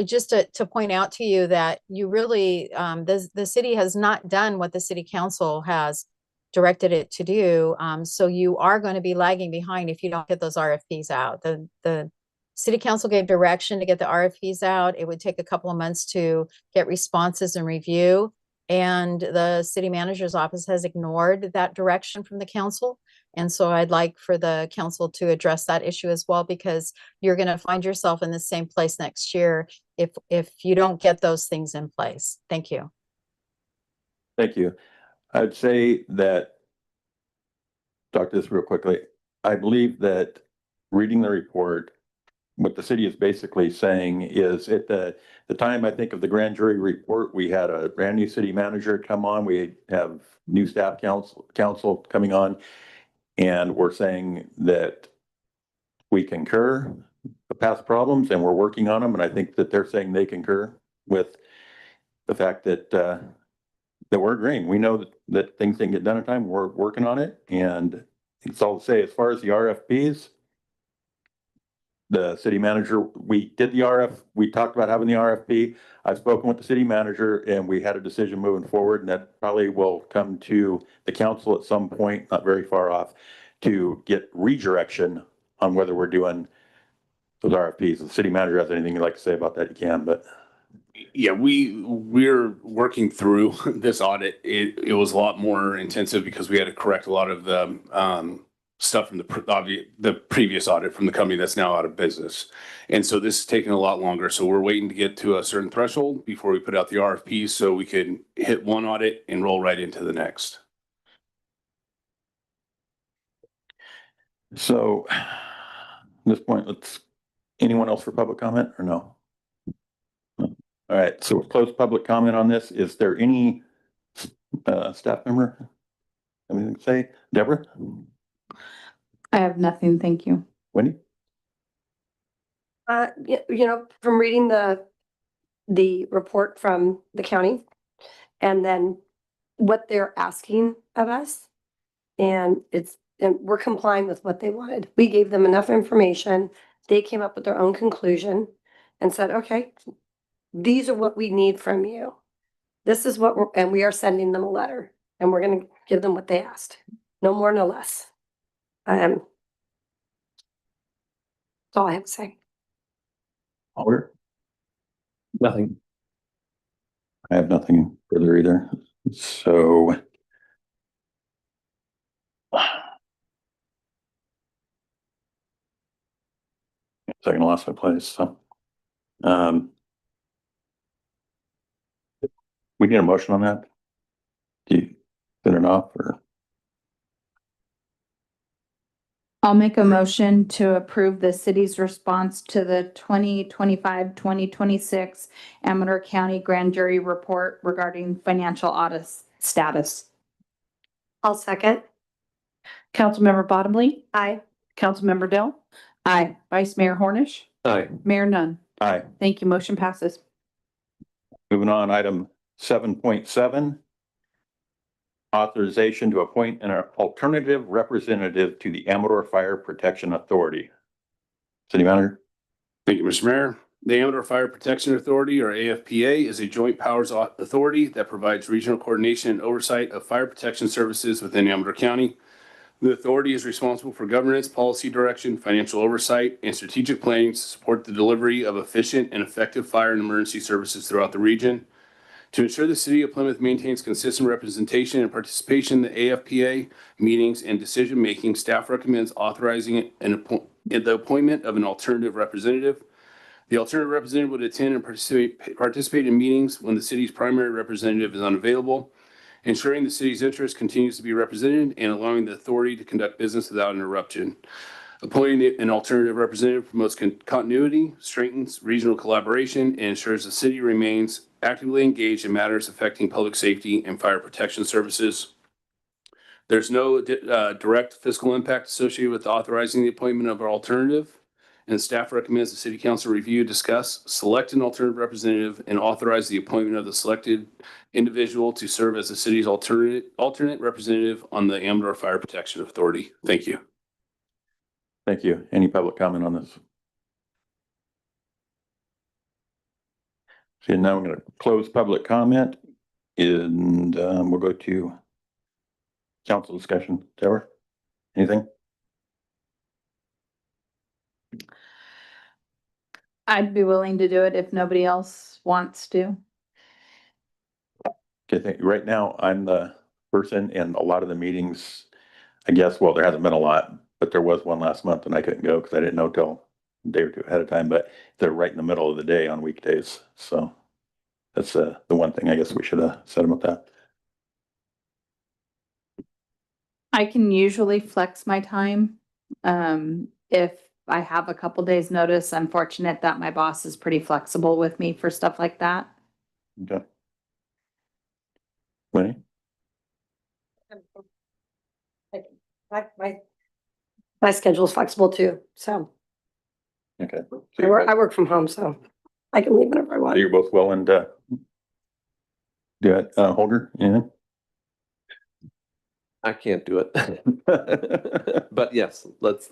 just to point out to you that you really, the city has not done what the city council has directed it to do. So you are going to be lagging behind if you don't get those RFPs out. The city council gave direction to get the RFPs out. It would take a couple of months to get responses and review. And the city manager's office has ignored that direction from the council. And so I'd like for the council to address that issue as well, because you're going to find yourself in the same place next year if you don't get those things in place. Thank you. Thank you. I'd say that, talk this real quickly. I believe that reading the report, what the city is basically saying is at the time, I think, of the grand jury report, we had a brand new city manager come on. We have new staff council coming on. And we're saying that we concur the past problems and we're working on them. And I think that they're saying they concur with the fact that that we're agreeing. We know that things didn't get done in time. We're working on it. And it's all to say, as far as the RFPs, the city manager, we talked about having the RFP. I've spoken with the city manager and we had a decision moving forward, and that probably will come to the council at some point, not very far off, to get redirection on whether we're doing those RFPs. If the city manager has anything you'd like to say about that, you can, but. Yeah, we're working through this audit. It was a lot more intensive because we had to correct a lot of the stuff from the previous audit from the company that's now out of business. And so this is taking a lot longer. So we're waiting to get to a certain threshold before we put out the RFP so we can hit one audit and roll right into the next. So at this point, anyone else for public comment or no? No. All right, so we'll close public comment on this. Is there any staff member? Anything to say? Deborah? I have nothing, thank you. Wendy? From reading the report from the county and then what they're asking of us, and we're complying with what they wanted. We gave them enough information. They came up with their own conclusion and said, okay, these are what we need from you. This is what and we are sending them a letter. and we're gonna give them what they asked. No more, no less. That's all I have to say. Holger? Nothing. I have nothing further either. So. Second I lost my place, so. We need a motion on that? Do you send it off or? I'll make a motion to approve the city's response to the 2025-2026 Amador County Grand Jury Report regarding financial audit status. I'll second. Councilmember Bottomley, Aye. Councilmember Dell, Aye. Vice Mayor Hornish, Aye. Mayor Nunn. Aye. Thank you. Motion passes. Moving on, item 7.7. Authorization to appoint an alternative representative to the Amador Fire Protection Authority. City Manager? Thank you, Mr. Mayor. The Amador Fire Protection Authority, or AFPA, is a joint powers authority that provides regional coordination and oversight of fire protection services within Amador County. The authority is responsible for governance, policy direction, financial oversight, and strategic planning to support the delivery of efficient and effective fire and emergency services throughout the region. To ensure the city of Plymouth maintains consistent representation and participation in the AFPA meetings and decision-making, staff recommends authorizing the appointment of an alternative representative. The alternative representative would attend and participate in meetings when the city's primary representative is unavailable, ensuring the city's interest continues to be represented and allowing the authority to conduct business without interruption. Appointing an alternative representative promotes continuity, strengthens regional collaboration, and ensures the city remains actively engaged in matters affecting public safety and fire protection services. There's no direct fiscal impact associated with authorizing the appointment of our alternative, and staff recommends the city council review, discuss, select an alternative representative, and authorize the appointment of the selected individual to serve as the city's alternate representative on the Amador Fire Protection Authority. Thank you. Thank you. Any public comment on this? So now I'm going to close public comment and we'll go to council discussion. Deborah, anything? I'd be willing to do it if nobody else wants to. Okay, right now I'm the person in a lot of the meetings. I guess, well, there hasn't been a lot, but there was one last month and I couldn't go because I didn't know till a day or two ahead of time, but they're right in the middle of the day on weekdays. So that's the one thing I guess we should have set them with that. I can usually flex my time. If I have a couple days notice, I'm fortunate that my boss is pretty flexible with me for stuff like that. Okay. Winnie? My schedule's flexible too, so Okay. I work from home, so I can leave whenever I want. You're both willing to do it. Holger, anything? I can't do it. But yes, let's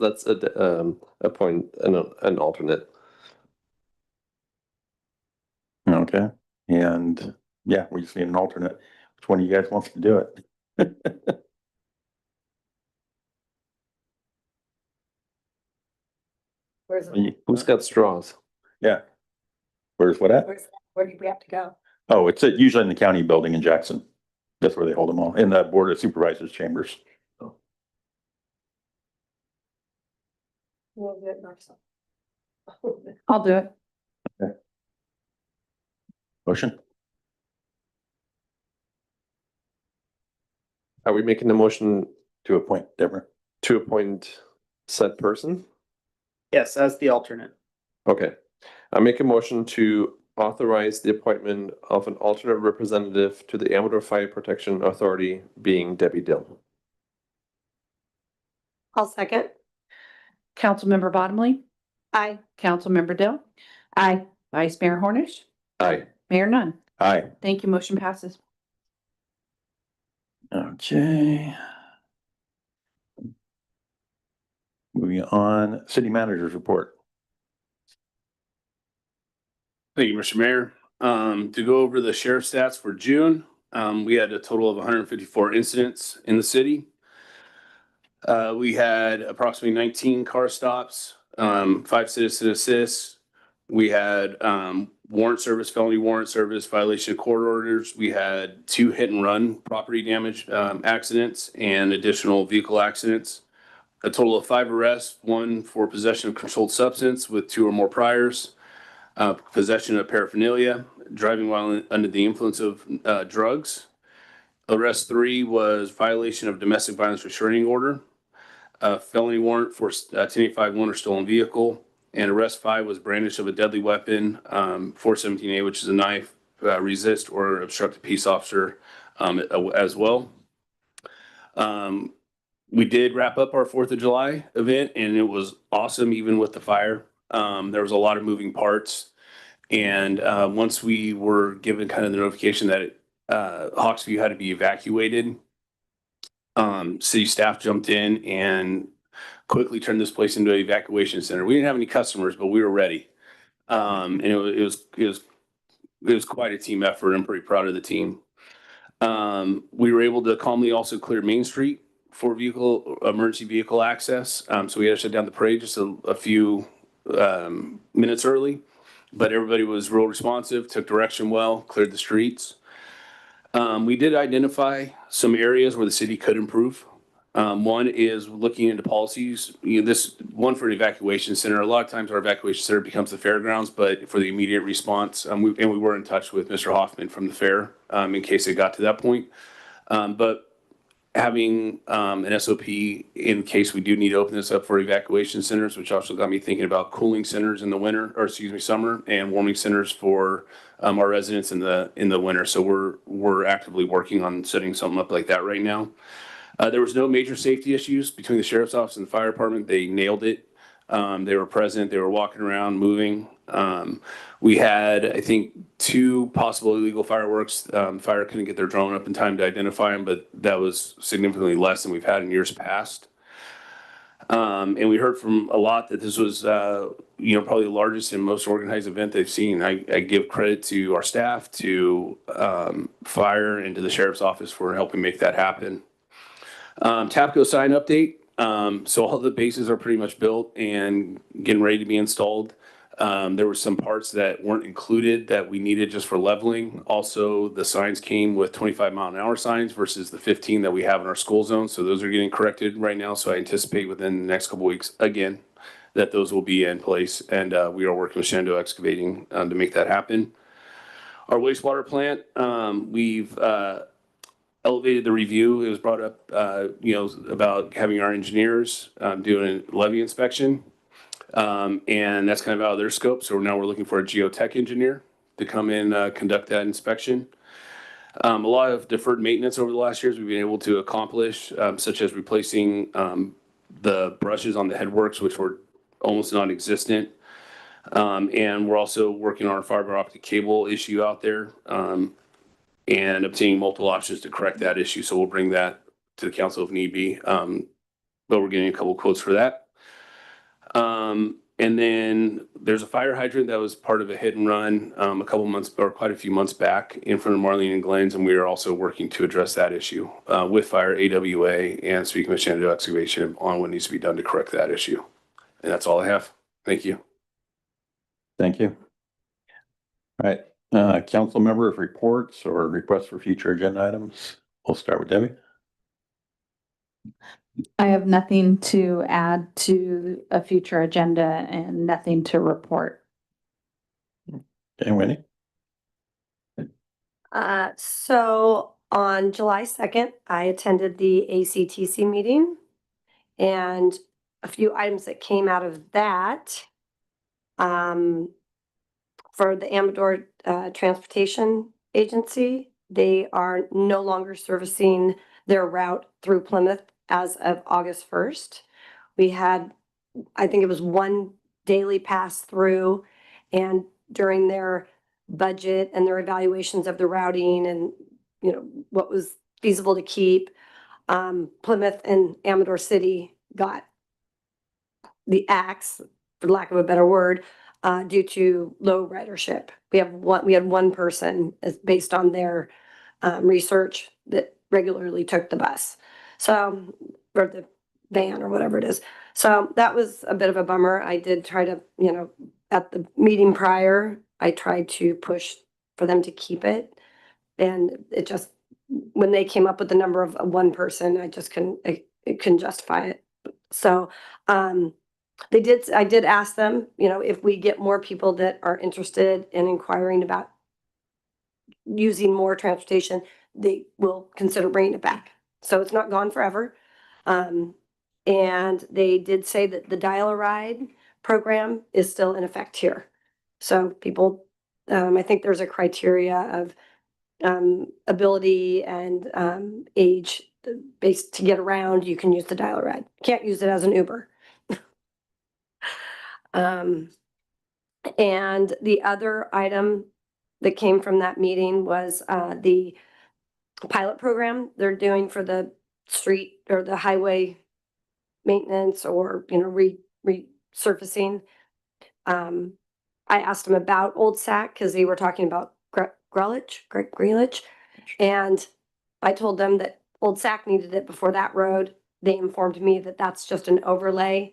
appoint an alternate. Okay, and yeah, we just need an alternate. Which one of you guys wants to do it? Who's got straws? Yeah. Where's what at? Where do we have to go? Oh, it's usually in the county building in Jackson. That's where they hold them all, in the Board of Supervisors chambers. We'll do it next time. I'll do it. Okay. Motion? Are we making a motion to appoint Deborah? To appoint said person? Yes, as the alternate. Okay. I make a motion to authorize the appointment of an alternate representative to the Amador Fire Protection Authority, being Debbie Dill. I'll second. Councilmember Bottomley, Aye. Councilmember Dell, Aye. Vice Mayor Hornish, Aye. Mayor Nunn. Aye. Thank you. Motion passes. Okay. Moving on, city manager's report. Thank you, Mr. Mayor. To go over the sheriff stats for June, We had a total of 154 incidents in the city. We had approximately 19 car stops, 5 citizen assists. We had warrant service, felony warrant service, violation of court orders. We had 2 hit and run property damage accidents and additional vehicle accidents. A total of 5 arrests, 1 for possession of controlled substance with 2 or more priors, possession of paraphernalia, driving while under the influence of drugs. Arrest 3 was violation of domestic violence restraining order, felony warrant for 1085-1 or stolen vehicle, and arrest 5 was brandish of a deadly weapon, 417A, which is a knife, resist or obstruct a peace officer as well. We did wrap up our 4th of July event, and it was awesome, even with the fire. There was a lot of moving parts. And once we were given kind of the notification that Hawksview had to be evacuated, city staff jumped in and quickly turned this place into an evacuation center. We didn't have any customers, but we were ready. And it was quite a team effort. I'm pretty proud of the team. We were able to calmly also clear Main Street for emergency vehicle access. So we had to shut down the parade just a few minutes early, but everybody was real responsive, took direction well, cleared the streets. We did identify some areas where the city could improve. One is looking into policies. This one for an evacuation center. A lot of times our evacuation center becomes the fairgrounds, but for the immediate response, we were in touch with Mr. Hoffman from the fair in case it got to that point. But having an SOP in case we do need to open this up for evacuation centers, which also got me thinking about cooling centers in the winter, or excuse me, summer, and warming centers for our residents in the winter. So we're actively working on setting something up like that right now. There was no major safety issues between the sheriff's office and the fire department. They nailed it. They were present. They were walking around, moving. We had, I think, 2 possible illegal fireworks. Fire couldn't get their drone up in time to identify them, but that was significantly less than we've had in years past. And we heard from a lot that this was, probably the largest and most organized event they've seen. I give credit to our staff, to fire, and to the sheriff's office for helping make that happen. TAPCO sign update. So all the bases are pretty much built and getting ready to be installed. There were some parts that weren't included that we needed just for leveling. Also, the signs came with 25-mile-an-hour signs versus the 15 that we have in our school zone. So those are getting corrected right now. So I anticipate within the next couple weeks, again, that those will be in place. And we are working with Shenandoah Excavating to make that happen. Our wastewater plant, we've elevated the review. It was brought up, about having our engineers doing a levee inspection. And that's kind of out of their scope. So now we're looking for a geotech engineer to come in, conduct that inspection. A lot of deferred maintenance over the last years we've been able to accomplish, such as replacing the brushes on the headworks, which were almost non-existent. And we're also working on our fiber optic cable issue out there. And obtaining multiple options to correct that issue. So we'll bring that to the council if need be. But we're getting a couple quotes for that. And then there's a fire hydrant that was part of a hit and run a couple months or quite a few months back in front of Marlene and Glenn's. And we are also working to address that issue with fire, AWA, and speaking with Shenandoah Excavation on what needs to be done to correct that issue. And that's all I have. Thank you. Thank you. All right. Council member reports or requests for future agenda items. We'll start with Debbie. I have nothing to add to a future agenda and nothing to report. Okay, Wendy. So on July 2nd, I attended the ACTC meeting, and a few items that came out of that. For the Amador Transportation Agency, they are no longer servicing their route through Plymouth as of August 1st. We had, I think it was 1 daily pass through, and during their budget and their evaluations of the routing and, what was feasible to keep, Plymouth and Amador City got the axe, for lack of a better word, due to low ridership. We had one person based on their research that regularly took the bus. So, or the van or whatever it is. So that was a bit of a bummer. I did try to, at the meeting prior, I tried to push for them to keep it. And it just, when they came up with the number of one person, I just it couldn't justify it. So, I did ask them, if we get more people that are interested in inquiring about using more transportation, they will consider bringing it back. So it's not gone forever. And they did say that the Dial-A-Ride program is still in effect here. So people, I think there's a criteria of ability and age based to get around. You can use the Dial-A-Ride. Can't use it as an Uber. And the other item that came from that meeting was the pilot program they're doing for the street or the highway maintenance or, resurfacing. I asked them about Old Sac because they were talking about Greelage. And I told them that Old Sac needed it before that road. They informed me that that's just an overlay.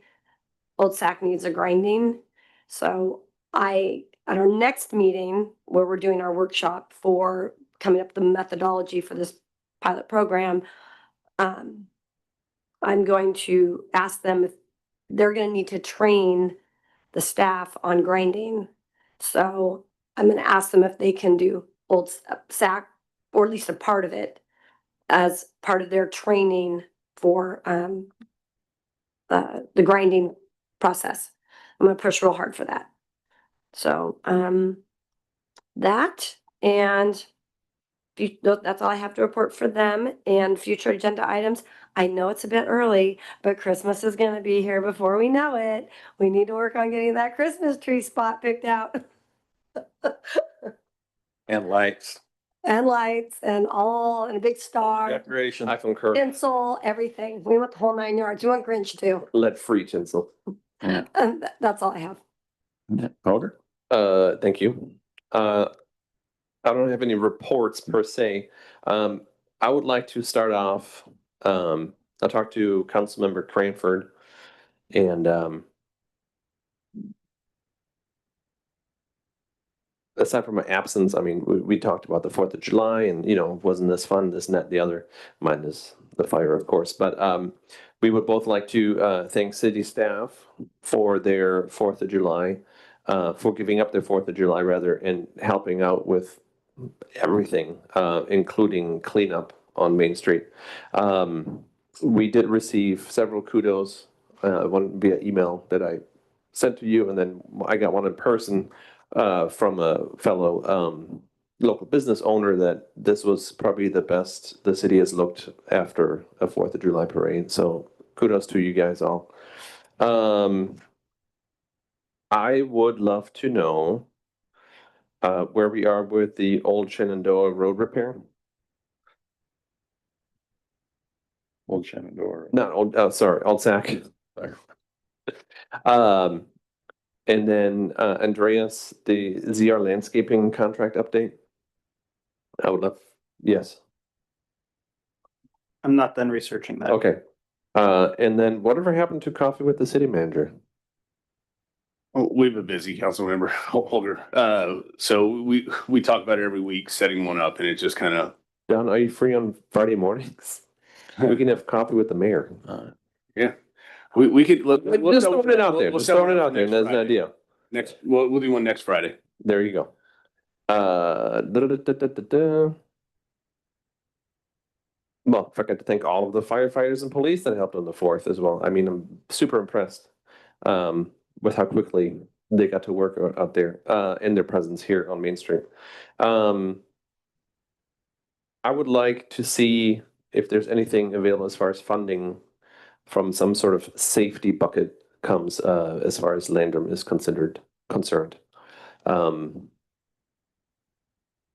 Old Sac needs a grinding. So at our next meeting where we're doing our workshop for coming up with the methodology for this pilot program, I'm going to ask them if they're going to need to train the staff on grinding. So I'm going to ask them if they can do Old Sac, or at least a part of it, as part of their training for the grinding process. I'm going to push real hard for that. So that, and that's all I have to report for them. And future agenda items, I know it's a bit early, but Christmas is going to be here before we know it. We need to work on getting that Christmas tree spot picked out. And lights. And lights and a big star, Decoration. I concur. tinsel, everything. We want the whole 9 yards. We want Grinch too. Lead-free tinsel. And that's all I have. Holger? Thank you. I don't have any reports per se. I would like to start off, I talked to Councilmember Cranford and aside from my absence, I mean, we talked about the 4th of July and, wasn't this fun, this and that, the other, minus the fire, of course. But we would both like to thank city staff for their 4th of July, for giving up their 4th of July rather, and helping out with everything, including cleanup on Main Street. We did receive several kudos, one via email that I sent to you, and then I got one in person from a fellow local business owner that this was probably the best the city has looked after a 4th of July parade. So kudos to you guys all. I would love to know where we are with the Old Shenandoah Road repair. Old Shenandoah. Not Old, sorry, Old Sac. And then Andreas, the ZR landscaping contract update. I would love, yes. I'm not done researching that. Okay. And then whatever happened to coffee with the city manager? Oh, we've been busy, Councilmember Holger. So we talk about it every week, setting one up, and it just kind of. Don, are you free on Friday mornings? We can have coffee with the mayor. Yeah, we could. Just throwing it out there. Just throwing it out there. That's an idea. We'll do one next Friday. There you go. Well, I forgot to thank all of the firefighters and police that helped on the 4th as well. I mean, I'm super impressed with how quickly they got to work out there and their presence here on Main Street. I would like to see if there's anything available as far as funding from some sort of safety bucket comes as far as Landrum is concerned.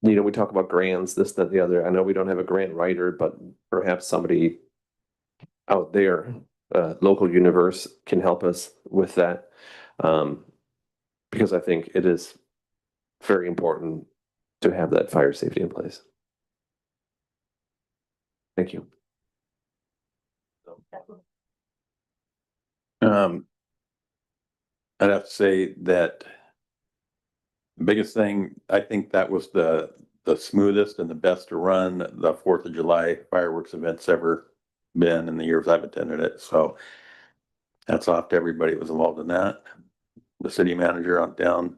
We talk about grants, this, that, the other. I know we don't have a grant writer, but perhaps somebody out there, local universe, can help us with that. Because I think it is very important to have that fire safety in place. Thank you. I'd have to say that the biggest thing, I think that was the smoothest and the best to run the 4th of July fireworks events ever been in the years I've attended it. So hats off to everybody that was involved in that. The city manager on down,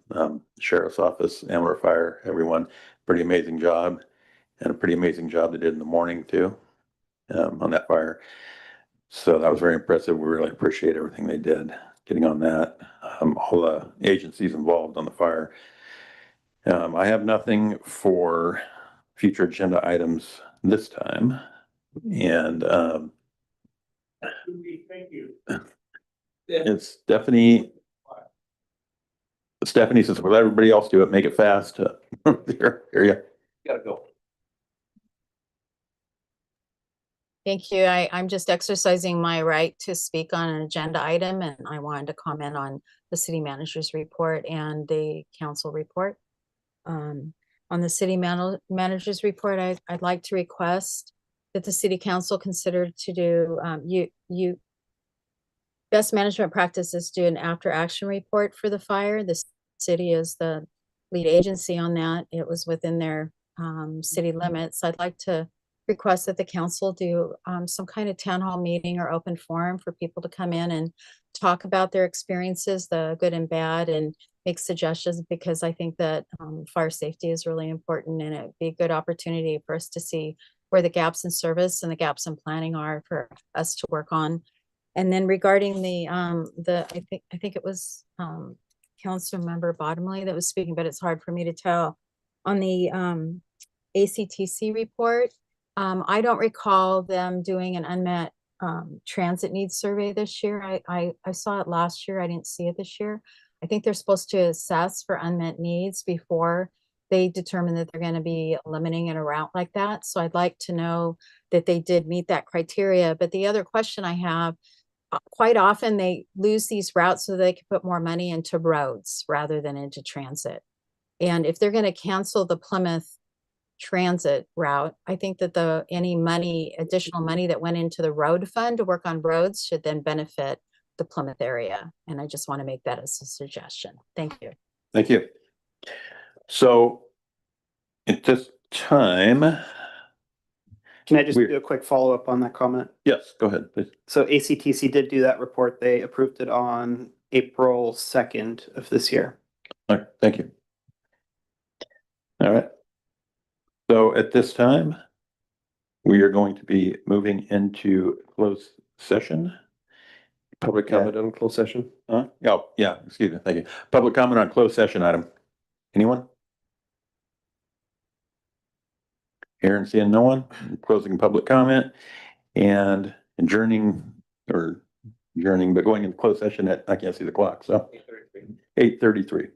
sheriff's office, Amador Fire, everyone, pretty amazing job. And a pretty amazing job they did in the morning too, on that fire. So that was very impressive. We really appreciate everything they did getting on that. All the agencies involved on the fire. I have nothing for future agenda items this time. And Thank you. it's Stephanie. Stephanie says, "Well, let everybody else do it. Make it fast." Here you Gotta go. Thank you. I'm just exercising my right to speak on an agenda item, and I wanted to comment on the city manager's report and the council report. On the city manager's report, I'd like to request that the city council consider to do, best management practices do an after action report for the fire. The city is the lead agency on that. It was within their city limits. I'd like to request that the council do some kind of town hall meeting or open forum for people to come in and talk about their experiences, the good and bad, and make suggestions, because I think that fire safety is really important, and it'd be a good opportunity for us to see where the gaps in service and the gaps in planning are for us to work on. And then regarding I think it was Council Member Bottomley that was speaking, but it's hard for me to tell. On the ACTC report, I don't recall them doing an unmet transit needs survey this year. I saw it last year. I didn't see it this year. I think they're supposed to assess for unmet needs before they determine that they're going to be eliminating a route like that. So I'd like to know that they did meet that criteria. But the other question I have, quite often they lose these routes so they can put more money into roads rather than into transit. And if they're going to cancel the Plymouth transit route, I think that any additional money that went into the road fund to work on roads should then benefit the Plymouth area. And I just want to make that as a suggestion. Thank you. Thank you. So at this time, Can I just do a quick follow-up on that comment? yes, go ahead, please. So ACTC did do that report. They approved it on April 2nd of this year. All right, thank you. All right. So at this time, we are going to be moving into closed session. Public comment on closed session? Oh, yeah, excuse me, thank you. Public comment on closed session item. Anyone? Hearing and seeing no one, closing public comment and adjourning, but going into closed session at, I can't see the clock, so 8:33.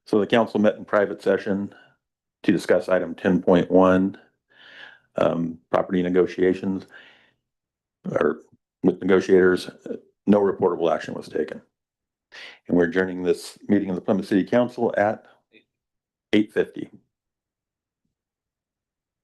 So the council met in private session to discuss item 10.1, property negotiations. Or with negotiators, no reportable action was taken. And we're adjourning this meeting of the Plymouth City Council at 8:50.